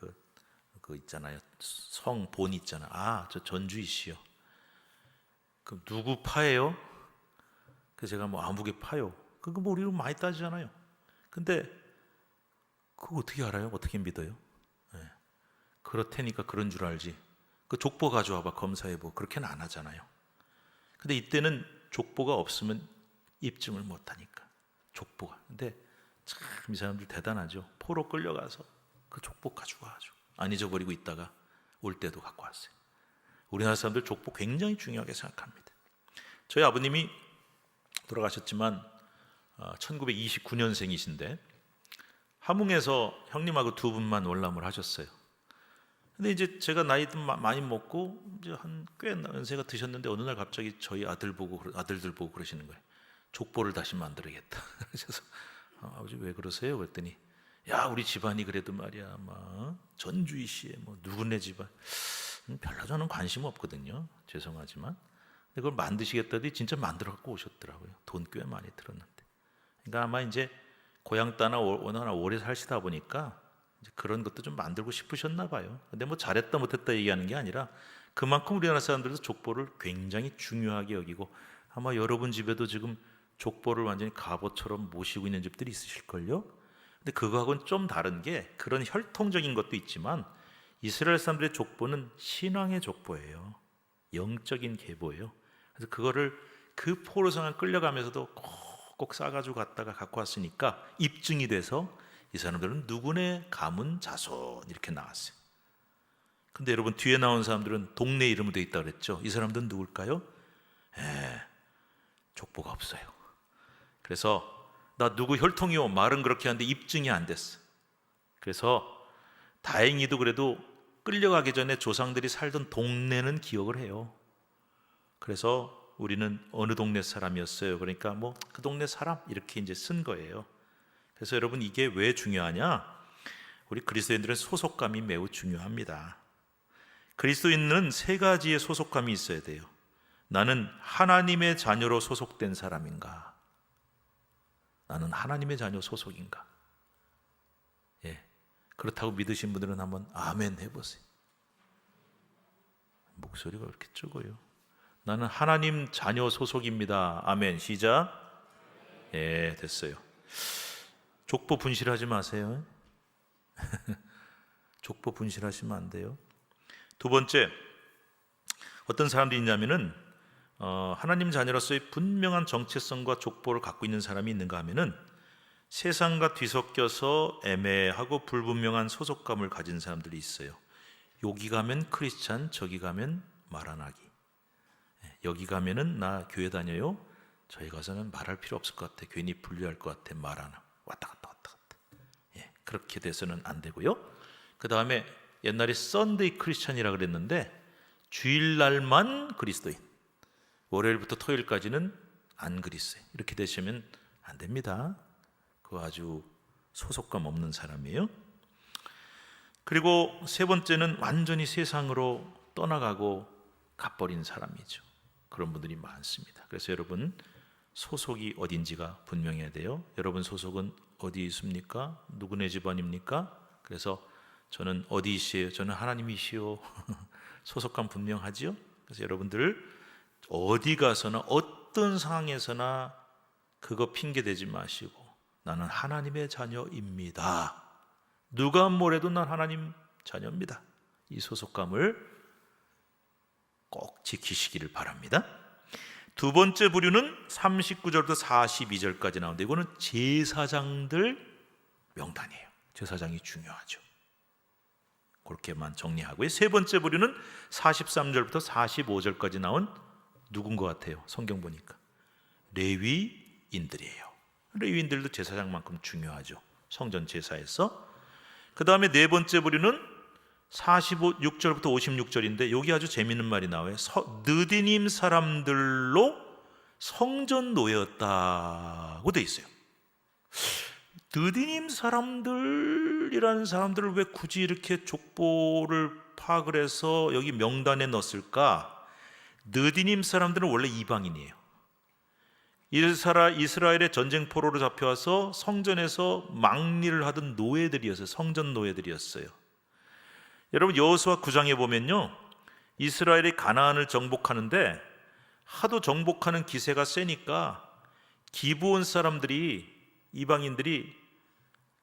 그 있잖아요. 성본 있잖아. 저 전주이시요. 그럼 누구 파예요? 그래서 제가 뭐 아무개 파요. 그거 뭐 우리로 많이 따지잖아요. 근데 그거 어떻게 알아요? 어떻게 믿어요? 그렇다니까 그런 줄 알지. 그 족보 가져와봐 검사해보. 그렇게는 안 하잖아요. 근데 이때는 족보가 없으면 입증을 못하니까. 족보가. 근데 참 이 사람들 대단하죠. 포로 끌려가서 그 족보 가지고 와가지고 안 잊어버리고 있다가 올 때도 갖고 왔어요. 우리나라 사람들 족보 굉장히 중요하게 생각합니다. 저희 아버님이 돌아가셨지만 1929년생이신데 함흥에서 형님하고 두 분만 월남을 하셨어요. 근데 이제 제가 나이도 많이 먹고 이제 한 꽤 연세가 드셨는데 어느 날 갑자기 저희 아들들 보고 그러시는 거예요. 족보를 다시 만들어야겠다. 그래서 아버지 왜 그러세요? 그랬더니 야 우리 집안이 그래도 말이야 막 전주희 씨의 뭐 누구네 집안 별로 저는 관심 없거든요. 죄송하지만 근데 그걸 만드시겠다더니 진짜 만들어 갖고 오셨더라고요. 돈 꽤 많이 들었는데. 그러니까 아마 이제 고향 따나 워낙 오래 살시다 보니까 이제 그런 것도 좀 만들고 싶으셨나 봐요. 근데 뭐 잘했다 못했다 얘기하는 게 아니라 그만큼 우리나라 사람들도 족보를 굉장히 중요하게 여기고 아마 여러분 집에도 지금 족보를 완전히 갑옷처럼 모시고 있는 집들이 있으실걸요. 근데 그거하고는 좀 다른 게 그런 혈통적인 것도 있지만 이스라엘 사람들의 족보는 신앙의 족보예요. 영적인 계보예요. 그래서 그거를 그 포로성을 끌려가면서도 꼭 싸가지고 갔다가 갖고 왔으니까 입증이 돼서 이 사람들은 누구네 가문 자손 이렇게 나왔어요. 근데 여러분 뒤에 나온 사람들은 동네 이름으로 되어 있다고 그랬죠. 이 사람들은 누굴까요? 족보가 없어요. 그래서 나 누구 혈통이요 말은 그렇게 하는데 입증이 안 됐어. 그래서 다행히도 그래도 끌려가기 전에 조상들이 살던 동네는 기억을 해요. 그래서 우리는 어느 동네 사람이었어요. 그러니까 뭐 그 동네 사람 이렇게 이제 쓴 거예요. 그래서 여러분 이게 왜 중요하냐? 우리 그리스도인들은 소속감이 매우 중요합니다. 그리스도인은 세 가지의 소속감이 있어야 돼요. 나는 하나님의 자녀로 소속된 사람인가? 나는 하나님의 자녀 소속인가? 그렇다고 믿으신 분들은 한번 아멘 해보세요. 목소리가 왜 이렇게 적어요? 나는 하나님 자녀 소속입니다. 아멘. 시작. 됐어요. 족보 분실하지 마세요. 족보 분실하시면 안 돼요. 두 번째, 어떤 사람들이 있냐면은 하나님 자녀로서의 분명한 정체성과 족보를 갖고 있는 사람이 있는가 하면은 세상과 뒤섞여서 애매하고 불분명한 소속감을 가진 사람들이 있어요. 여기 가면 크리스찬, 저기 가면 말 안 하기. 여기 가면은 나 교회 다녀요. 저희 가서는 말할 필요 없을 것 같아. 괜히 분리할 것 같아. 말 안 하고 왔다 갔다. 그렇게 돼서는 안 되고요. 그 다음에 옛날에 썬데이 크리스찬이라 그랬는데 주일날만 그리스도인, 월요일부터 토요일까지는 안 그리스도인 이렇게 되시면 안 됩니다. 그거 아주 소속감 없는 사람이에요. 그리고 세 번째는 완전히 세상으로 떠나가고 가버린 사람이죠. 그런 분들이 많습니다. 그래서 여러분 소속이 어딘지가 분명해야 돼요. 여러분 소속은 어디 있습니까? 누구네 집안입니까? 그래서 저는 어디이시에요? 저는 하나님이시오. 소속감 분명하지요? 그래서 여러분들 어디 가서나 어떤 상황에서나 그거 핑계 대지 마시고 나는 하나님의 자녀입니다. 누가 뭐래도 난 하나님 자녀입니다. 이 소속감을 꼭 지키시기를 바랍니다. 두 번째 부류는 39절부터 42절까지 나오는데 이거는 제사장들 명단이에요. 제사장이 중요하죠. 그렇게만 정리하고요. 세 번째 부류는 43절부터 45절까지 나온 누군 것 같아요? 성경 보니까 레위인들이에요. 레위인들도 제사장만큼 중요하죠. 성전 제사에서. 그 다음에 네 번째 부류는 46절부터 56절인데 여기 아주 재미있는 말이 나와요. 느디님 사람들로 성전 노예였다고 돼 있어요. 느디님 사람들이라는 사람들을 왜 굳이 이렇게 족보를 파악을 해서 여기 명단에 넣었을까? 느디님 사람들은 원래 이방인이에요. 이스라엘의 전쟁 포로로 잡혀와서 성전에서 막리를 하던 노예들이었어요. 성전 노예들이었어요. 여러분 여호수아 9장에 보면요, 이스라엘이 가나안을 정복하는데 하도 정복하는 기세가 세니까 기브온 사람들이, 이방인들이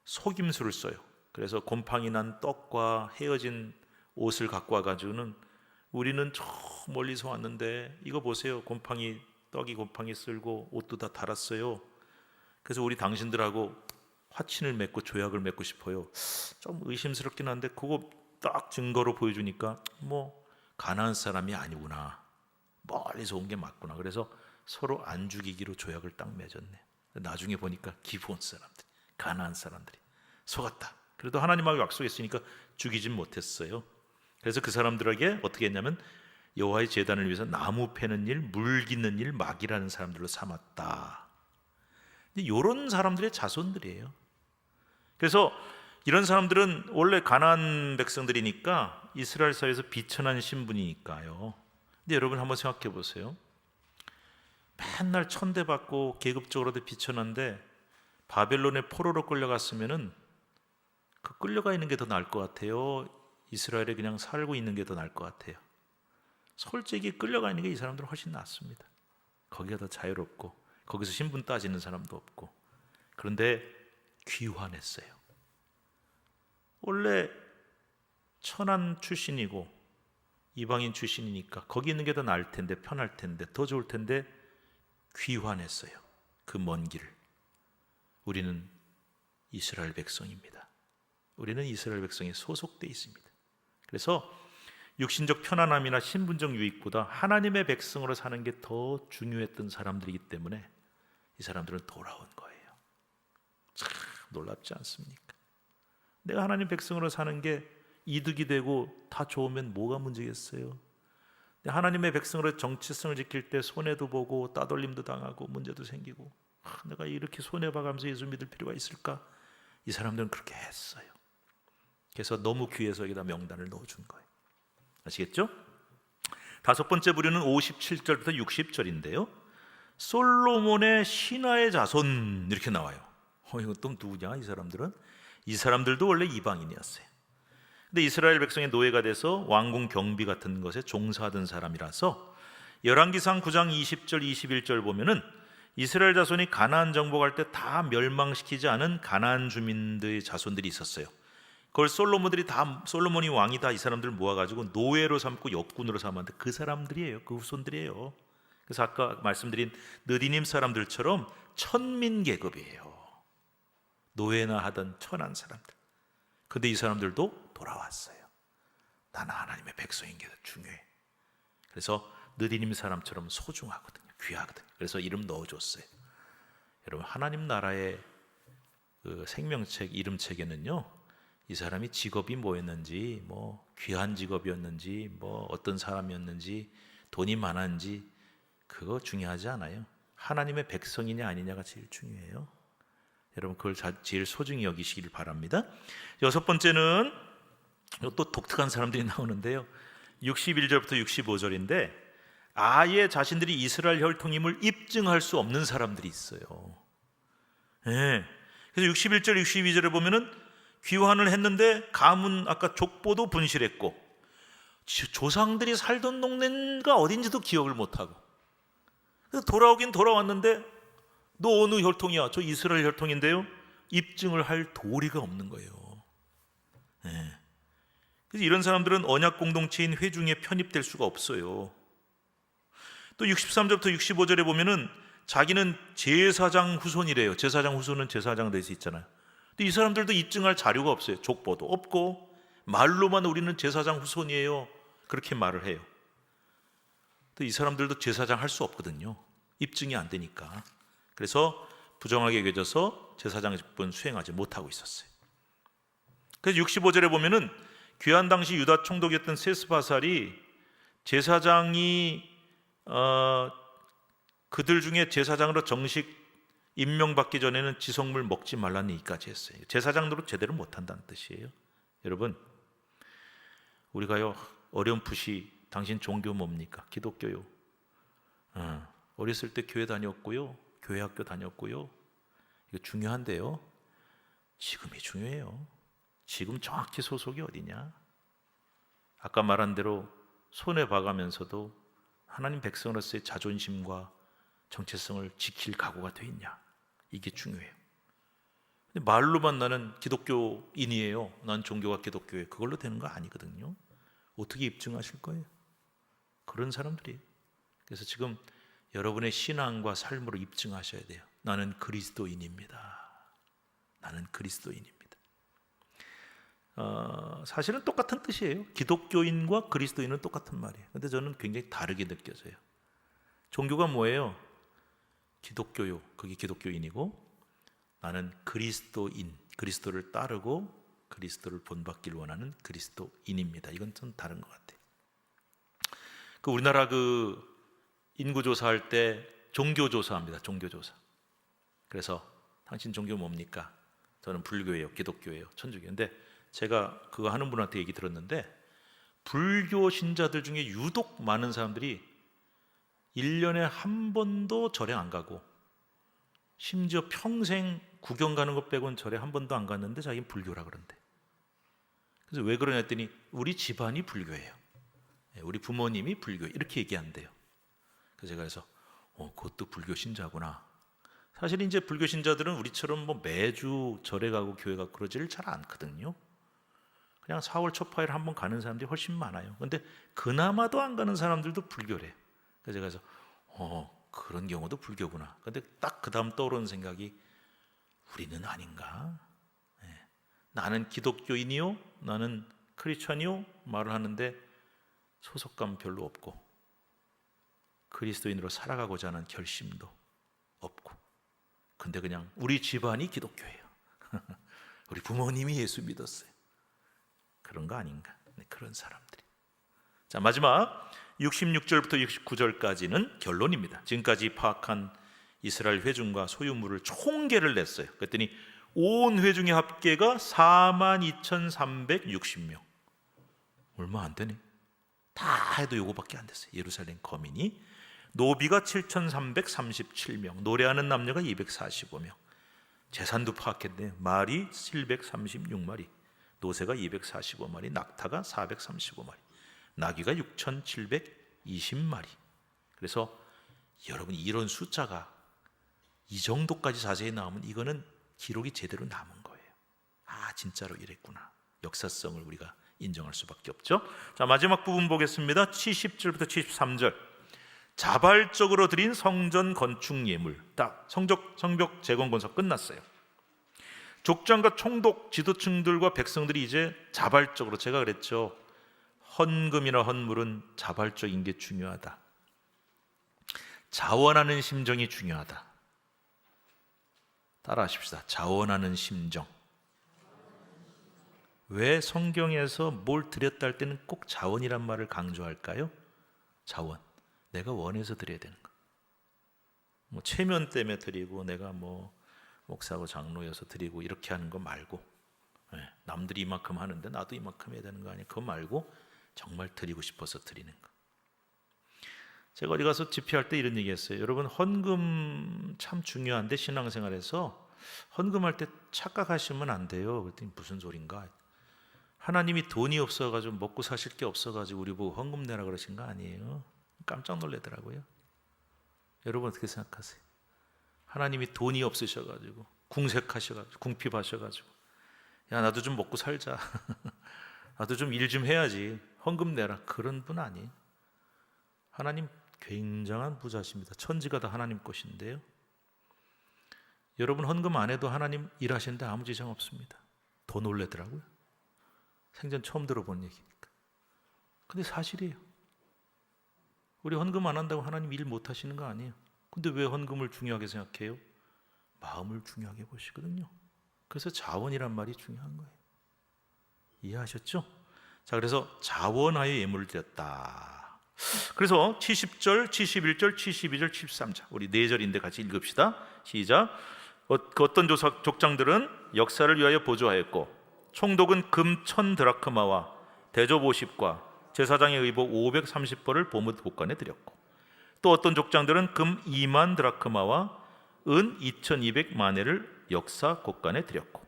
속임수를 써요. 그래서 곰팡이 난 떡과 헤어진 옷을 갖고 와가지고는 우리는 저 멀리서 왔는데 이거 보세요. 떡이 곰팡이 쓸고 옷도 다 달았어요. 그래서 우리 당신들하고 화친을 맺고 조약을 맺고 싶어요. 좀 의심스럽긴 한데 그거 딱 증거로 보여주니까 뭐 가나안 사람이 아니구나, 멀리서 온 게 맞구나. 그래서 서로 안 죽이기로 조약을 딱 맺었네. 나중에 보니까 기브온 사람들, 가나안 사람들이 속았다. 그래도 하나님하고 약속했으니까 죽이진 못했어요. 그래서 그 사람들에게 어떻게 했냐면 여호와의 제단을 위해서 나무 패는 일, 물 깃는 일, 막이라는 사람들로 삼았다. 이런 사람들의 자손들이에요. 그래서 이런 사람들은 원래 가나안 백성들이니까 이스라엘 사회에서 비천한 신분이니까요. 근데 여러분 한번 생각해 보세요. 맨날 천대받고 계급적으로도 비천한데 바벨론의 포로로 끌려갔으면은 그 끌려가 있는 게 더 나을 것 같아요? 이스라엘에 그냥 살고 있는 게 더 나을 것 같아요? 솔직히 끌려가 있는 게 이 사람들은 훨씬 낫습니다. 거기가 더 자유롭고 거기서 신분 따지는 사람도 없고. 그런데 귀환했어요. 원래 천한 출신이고 이방인 출신이니까 거기 있는 게 더 나을 텐데, 편할 텐데, 더 좋을 텐데 귀환했어요. 그 먼 길을. 우리는 이스라엘 백성입니다. 우리는 이스라엘 백성에 소속돼 있습니다. 그래서 육신적 편안함이나 신분적 유익보다 하나님의 백성으로 사는 게 더 중요했던 사람들이기 때문에 이 사람들은 돌아온 거예요. 참 놀랍지 않습니까? 내가 하나님 백성으로 사는 게 이득이 되고 다 좋으면 뭐가 문제겠어요? 하나님의 백성으로 정체성을 지킬 때 손해도 보고 따돌림도 당하고 문제도 생기고, 내가 이렇게 손해봐가면서 예수 믿을 필요가 있을까? 이 사람들은 그렇게 했어요. 그래서 너무 귀해서 여기다 명단을 넣어준 거예요. 아시겠죠? 다섯 번째 부류는 57절부터 60절인데요 솔로몬의 신하의 자손 이렇게 나와요. 이거 또 누구냐? 이 사람들은? 이 사람들도 원래 이방인이었어요. 근데 이스라엘 백성의 노예가 돼서 왕궁 경비 같은 것에 종사하던 사람이라서 열왕기상 9장 20절 21절 보면은 이스라엘 자손이 가나안 정복할 때 다 멸망시키지 않은 가나안 주민들의 자손들이 있었어요. 그걸 솔로몬이 왕이다 이 사람들을 모아가지고 노예로 삼고 역군으로 삼았는데 그 사람들이에요. 그 후손들이에요. 그래서 아까 말씀드린 느디님 사람들처럼 천민 계급이에요. 노예나 하던 천한 사람들. 근데 이 사람들도 돌아왔어요. 나는 하나님의 백성인 게 중요해. 그래서 느디님 사람처럼 소중하거든요. 귀하거든요. 그래서 이름 넣어줬어요. 여러분 하나님 나라의 그 생명책 이름책에는요 이 사람이 직업이 뭐였는지, 뭐 귀한 직업이었는지, 뭐 어떤 사람이었는지, 돈이 많았는지 그거 중요하지 않아요. 하나님의 백성이냐 아니냐가 제일 중요해요. 여러분 그걸 제일 소중히 여기시길 바랍니다. 여섯 번째는 또 독특한 사람들이 나오는데요 61절부터 65절인데 아예 자신들이 이스라엘 혈통임을 입증할 수 없는 사람들이 있어요. 네. 그래서 61절 62절에 보면은 귀환을 했는데 가문 아까 족보도 분실했고 조상들이 살던 동네가 어딘지도 기억을 못하고, 그래서 돌아오긴 돌아왔는데 너 어느 혈통이야? 저 이스라엘 혈통인데요. 입증을 할 도리가 없는 거예요. 네. 그래서 이런 사람들은 언약 공동체인 회중에 편입될 수가 없어요. 또 63절부터 65절에 보면은 자기는 제사장 후손이래요. 제사장 후손은 제사장 될 수 있잖아요. 근데 이 사람들도 입증할 자료가 없어요. 족보도 없고 말로만 우리는 제사장 후손이에요. 그렇게 말을 해요. 또 이 사람들도 제사장 할 수 없거든요. 입증이 안 되니까. 그래서 부정하게 여겨져서 제사장 직분 수행하지 못하고 있었어요. 그래서 65절에 보면은 귀환 당시 유다 총독이었던 세스바살이 제사장이 그들 중에 제사장으로 정식 임명받기 전에는 지성물 먹지 말라는 얘기까지 했어요. 제사장으로 제대로 못한다는 뜻이에요. 여러분 우리가요 어렴풋이 당신 종교 뭡니까? 기독교요. 어렸을 때 교회 다녔고요, 교회 학교 다녔고요. 이거 중요한데요 지금이 중요해요. 지금 정확히 소속이 어디냐? 아까 말한 대로 손해봐가면서도 하나님 백성으로서의 자존심과 정체성을 지킬 각오가 돼 있냐? 이게 중요해요. 근데 말로만 나는 기독교인이에요, 난 종교가 기독교예요, 그걸로 되는 거 아니거든요. 어떻게 입증하실 거예요? 그런 사람들이에요. 그래서 지금 여러분의 신앙과 삶으로 입증하셔야 돼요. 나는 그리스도인입니다. 나는 그리스도인입니다. 사실은 똑같은 뜻이에요. 기독교인과 그리스도인은 똑같은 말이에요. 근데 저는 굉장히 다르게 느껴져요. 종교가 뭐예요? 기독교요. 그게 기독교인이고, 나는 그리스도인, 그리스도를 따르고 그리스도를 본받기를 원하는 그리스도인입니다. 이건 좀 다른 것 같아요. 우리나라 인구조사할 때 종교조사합니다. 종교조사. 그래서 당신 종교 뭡니까? 저는 불교예요, 기독교예요, 천주교. 근데 제가 그거 하는 분한테 얘기 들었는데, 불교 신자들 중에 유독 많은 사람들이 1년에 한 번도 절에 안 가고, 심지어 평생 구경 가는 것 빼고는 절에 한 번도 안 갔는데 자기는 불교라 그런대. 그래서 왜 그러냐 했더니 우리 집안이 불교예요. 우리 부모님이 불교, 이렇게 얘기한대요. 그래서 제가 그래서 그것도 불교 신자구나. 사실 이제 불교 신자들은 우리처럼 뭐 매주 절에 가고 교회 가고 그러지를 잘 않거든요. 그냥 4월 초파일 한번 가는 사람들이 훨씬 많아요. 근데 그나마도 안 가는 사람들도 불교래요. 그래서 제가 그래서 그런 경우도 불교구나. 근데 딱 그 다음 떠오르는 생각이, 우리는 아닌가? 나는 기독교인이요, 나는 크리스천이요 말을 하는데 소속감 별로 없고, 그리스도인으로 살아가고자 하는 결심도 없고, 근데 그냥 우리 집안이 기독교예요. 우리 부모님이 예수 믿었어요. 그런 거 아닌가? 그런 사람들이. 자, 마지막 66절부터 69절까지는 결론입니다. 지금까지 파악한 이스라엘 회중과 소유물을 총계를 냈어요. 그랬더니 온 회중의 합계가 42,360명. 얼마 안 되네. 다 해도 요거밖에 안 됐어요. 예루살렘 거민이. 노비가 7,337명, 노래하는 남녀가 245명. 재산도 파악했네. 말이 736마리, 노새가 245마리, 낙타가 435마리, 나귀가 6,720마리. 그래서 여러분, 이런 숫자가 이 정도까지 자세히 나오면 이거는 기록이 제대로 남은 거예요. 아, 진짜로 이랬구나. 역사성을 우리가 인정할 수밖에 없죠. 자, 마지막 부분 보겠습니다. 70절부터 73절. 자발적으로 드린 성전 건축 예물. 딱 성벽 재건 건설 끝났어요. 족장과 총독 지도층들과 백성들이 이제 자발적으로, 제가 그랬죠, 헌금이나 헌물은 자발적인 게 중요하다. 자원하는 심정이 중요하다. 따라하십시다. 자원하는 심정. 왜 성경에서 뭘 드렸다 할 때는 꼭 자원이란 말을 강조할까요? 자원. 내가 원해서 드려야 되는 거. 뭐 체면 때문에 드리고, 내가 뭐 목사고 장로여서 드리고, 이렇게 하는 거 말고, 남들이 이만큼 하는데 나도 이만큼 해야 되는 거 아니야? 그거 말고 정말 드리고 싶어서 드리는 거. 제가 어디 가서 집회할 때 이런 얘기 했어요. 여러분, 헌금 참 중요한데 신앙생활에서 헌금할 때 착각하시면 안 돼요. 그랬더니 무슨 소린가? 하나님이 돈이 없어가지고, 먹고 사실 게 없어가지고 우리 보고 헌금 내라 그러신 거 아니에요? 깜짝 놀라더라고요. 여러분 어떻게 생각하세요? 하나님이 돈이 없으셔가지고, 궁색하셔가지고, 궁핍하셔가지고, 야, 나도 좀 먹고 살자. 나도 좀 일 좀 해야지. 헌금 내라. 그런 분 아니에요. 하나님 굉장한 부자십니다. 천지가 다 하나님 것인데요. 여러분, 헌금 안 해도 하나님 일하시는데 아무 지장 없습니다. 더 놀라더라고요. 생전 처음 들어본 얘기니까. 근데 사실이에요. 우리 헌금 안 한다고 하나님 일 못 하시는 거 아니에요. 근데 왜 헌금을 중요하게 생각해요? 마음을 중요하게 보시거든요. 그래서 자원이란 말이 중요한 거예요. 이해하셨죠? 자, 그래서 자원하여 예물을 드렸다. 그래서 70절, 71절, 72절, 73절, 우리 4절인데 같이 읽읍시다. 시작. 어떤 족장들은 역사를 위하여 보조하였고, 총독은 금 1,000드라크마와 대접 50과 제사장의 의복 530벌을 보뭇 곳간에 드렸고, 또 어떤 족장들은 금 2만 드라크마와 은 2,200마네를 역사 곳간에 드렸고,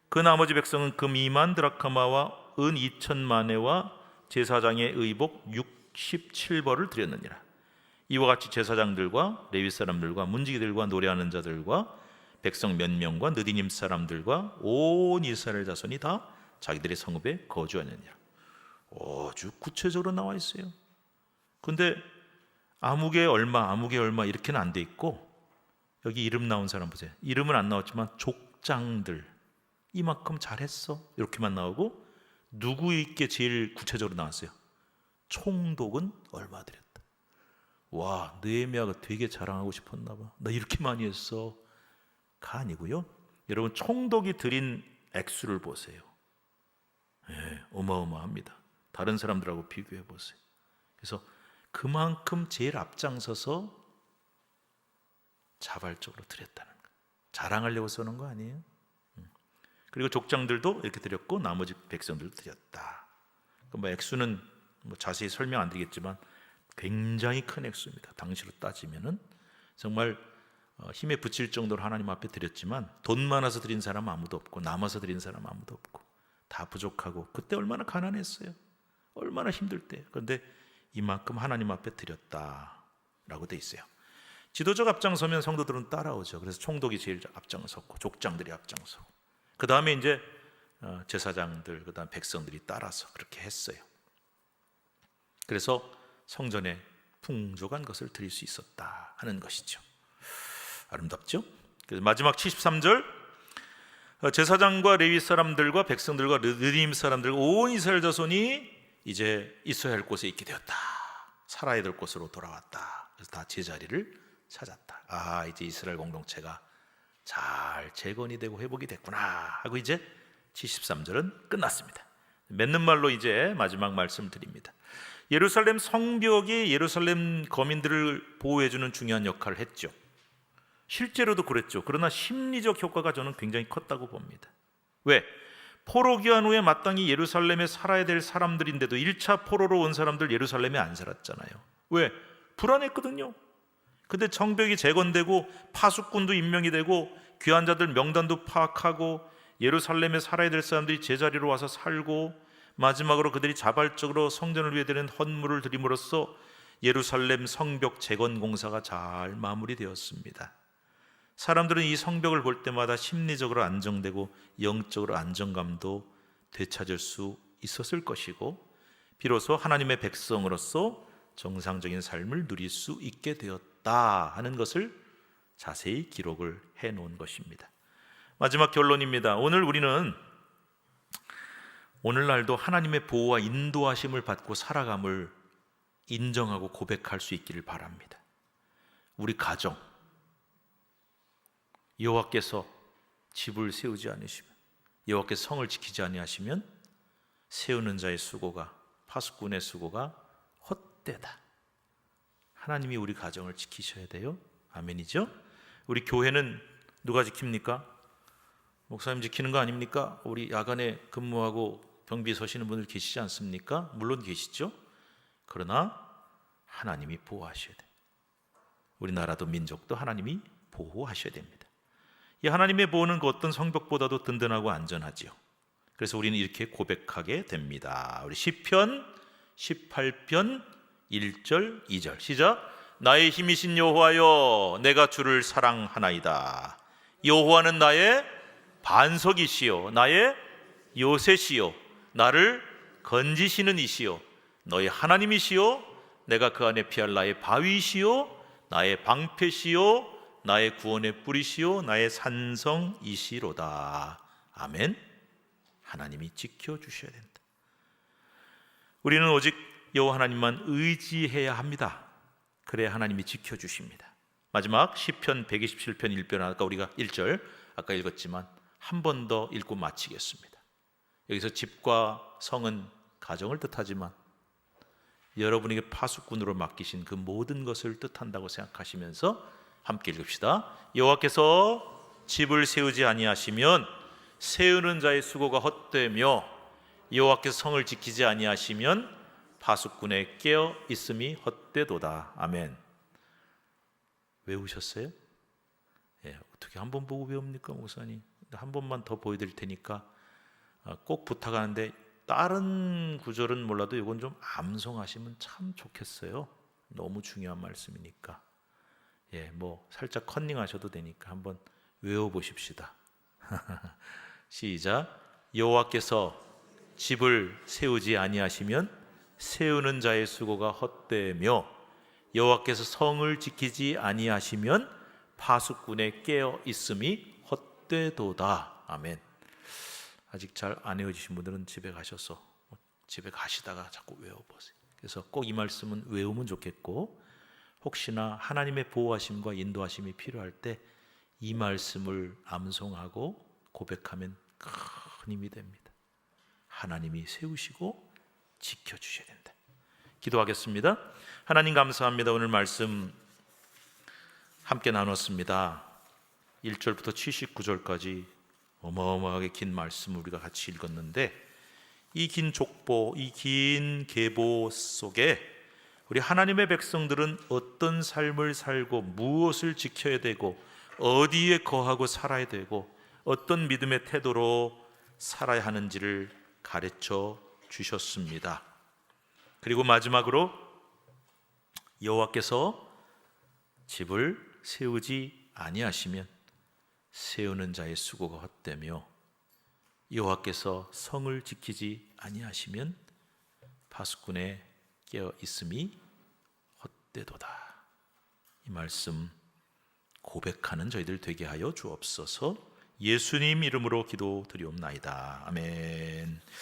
그 나머지 백성은 금 2만 드라크마와 은 2,000마네와 제사장의 의복 67벌을 드렸느니라. 이와 같이 제사장들과 레위 사람들과 문지기들과 노래하는 자들과 백성 몇 명과 느디님 사람들과 온 이스라엘 자손이 다 자기들의 성읍에 거주하느니라. 아주 구체적으로 나와 있어요. 근데 아무개 얼마 이렇게는 안 돼 있고, 여기 이름 나온 사람 보세요. 이름은 안 나왔지만 족장들 이만큼 잘했어 이렇게만 나오고, 누구 있게 제일 구체적으로 나왔어요? 총독은 얼마 드렸다. 와, 느헤미야가 되게 자랑하고 싶었나 봐. 나 이렇게 많이 했어. 가 아니고요. 여러분, 총독이 드린 액수를 보세요. 어마어마합니다. 다른 사람들하고 비교해 보세요. 그래서 그만큼 제일 앞장서서 자발적으로 드렸다는 거예요. 자랑하려고 쓰는 거 아니에요? 그리고 족장들도 이렇게 드렸고 나머지 백성들도 드렸다. 뭐 액수는 뭐 자세히 설명 안 드리겠지만 굉장히 큰 액수입니다. 당시로 따지면은 정말 힘에 부칠 정도로 하나님 앞에 드렸지만, 돈 많아서 드린 사람 아무도 없고 남아서 드린 사람 아무도 없고 다 부족하고, 그때 얼마나 가난했어요. 얼마나 힘들 때. 그런데 이만큼 하나님 앞에 드렸다라고 돼 있어요. 지도적 앞장서면 성도들은 따라오죠. 그래서 총독이 제일 앞장섰고 족장들이 앞장서고, 그 다음에 이제 제사장들, 그 다음 백성들이 따라서 그렇게 했어요. 그래서 성전에 풍족한 것을 드릴 수 있었다 하는 것이죠. 아름답죠? 그래서 마지막 73절, 제사장과 레위 사람들과 백성들과 르디임 사람들과 온 이스라엘 자손이 이제 있어야 할 곳에 있게 되었다. 살아야 될 곳으로 돌아왔다. 그래서 다 제자리를 찾았다. 아, 이제 이스라엘 공동체가 잘 재건이 되고 회복이 됐구나 하고 이제 73절은 끝났습니다. 맺는 말로 이제 마지막 말씀을 드립니다. 예루살렘 성벽이 예루살렘 거민들을 보호해주는 중요한 역할을 했죠. 실제로도 그랬죠. 그러나 심리적 효과가 저는 굉장히 컸다고 봅니다. 왜? 포로 귀환 후에 마땅히 예루살렘에 살아야 될 사람들인데도 1차 포로로 온 사람들 예루살렘에 안 살았잖아요. 왜? 불안했거든요. 근데 성벽이 재건되고 파수꾼도 임명이 되고 귀환자들 명단도 파악하고 예루살렘에 살아야 될 사람들이 제자리로 와서 살고, 마지막으로 그들이 자발적으로 성전을 위해 드리는 헌물을 드림으로써 예루살렘 성벽 재건 공사가 잘 마무리되었습니다. 사람들은 이 성벽을 볼 때마다 심리적으로 안정되고 영적으로 안정감도 되찾을 수 있었을 것이고, 비로소 하나님의 백성으로서 정상적인 삶을 누릴 수 있게 되었다 하는 것을 자세히 기록을 해놓은 것입니다. 마지막 결론입니다. 오늘 우리는 오늘날도 하나님의 보호와 인도하심을 받고 살아감을 인정하고 고백할 수 있기를 바랍니다. 우리 가정, 여호와께서 집을 세우지 않으시면, 여호와께서 성을 지키지 아니하시면 세우는 자의 수고가, 파수꾼의 수고가 헛되다. 하나님이 우리 가정을 지키셔야 돼요. 아멘이죠? 우리 교회는 누가 지킵니까? 목사님 지키는 거 아닙니까? 우리 야간에 근무하고 경비 서시는 분들 계시지 않습니까? 물론 계시죠. 그러나 하나님이 보호하셔야 돼요. 우리나라도 민족도 하나님이 보호하셔야 됩니다. 이 하나님의 보호는 그 어떤 성벽보다도 든든하고 안전하지요. 그래서 우리는 이렇게 고백하게 됩니다. 우리 시편 18편 1절 2절 시작. 나의 힘이신 여호와여, 내가 주를 사랑하나이다. 여호와는 나의 반석이시요 나의 요새시요 나를 건지시는 이시요 너의 하나님이시요 내가 그 안에 피할 나의 바위시요 나의 방패시요 나의 구원의 뿌리시요 나의 산성이시로다. 아멘. 하나님이 지켜주셔야 된다. 우리는 오직 여호와 하나님만 의지해야 합니다. 그래야 하나님이 지켜주십니다. 마지막 시편 127편 1편, 아까 우리가 1절 아까 읽었지만 한 번 더 읽고 마치겠습니다. 여기서 집과 성은 가정을 뜻하지만 여러분에게 파수꾼으로 맡기신 그 모든 것을 뜻한다고 생각하시면서 함께 읽읍시다. 여호와께서 집을 세우지 아니하시면 세우는 자의 수고가 헛되며 여호와께서 성을 지키지 아니하시면 파수꾼의 깨어 있음이 헛되도다. 아멘. 외우셨어요? 어떻게 한 번 보고 배웁니까, 목사님? 한 번만 더 보여드릴 테니까 꼭 부탁하는데, 다른 구절은 몰라도 이건 좀 암송하시면 참 좋겠어요. 너무 중요한 말씀이니까. 뭐 살짝 컨닝하셔도 되니까 한번 외워보십시다. 시작. 여호와께서 집을 세우지 아니하시면 세우는 자의 수고가 헛되며 여호와께서 성을 지키지 아니하시면 파수꾼의 깨어 있음이 헛되도다. 아멘. 아직 잘 안 외워지신 분들은 집에 가셔서 집에 가시다가 자꾸 외워보세요. 그래서 꼭 이 말씀은 외우면 좋겠고, 혹시나 하나님의 보호하심과 인도하심이 필요할 때 이 말씀을 암송하고 고백하면 큰 힘이 됩니다. 하나님이 세우시고 지켜주셔야 된다. 기도하겠습니다. 하나님 감사합니다. 오늘 말씀 함께 나눴습니다. 1절부터 79절까지 어마어마하게 긴 말씀을 우리가 같이 읽었는데, 이 긴 족보, 이 긴 계보 속에 우리 하나님의 백성들은 어떤 삶을 살고 무엇을 지켜야 되고 어디에 거하고 살아야 되고 어떤 믿음의 태도로 살아야 하는지를 가르쳐 주셨습니다. 그리고 마지막으로 여호와께서 집을 세우지 아니하시면 세우는 자의 수고가 헛되며 여호와께서 성을 지키지 아니하시면 파수꾼의 깨어 있음이 헛되도다. 이 말씀 고백하는 저희들 되게 하여 주옵소서. 예수님 이름으로 기도드리옵나이다. 아멘.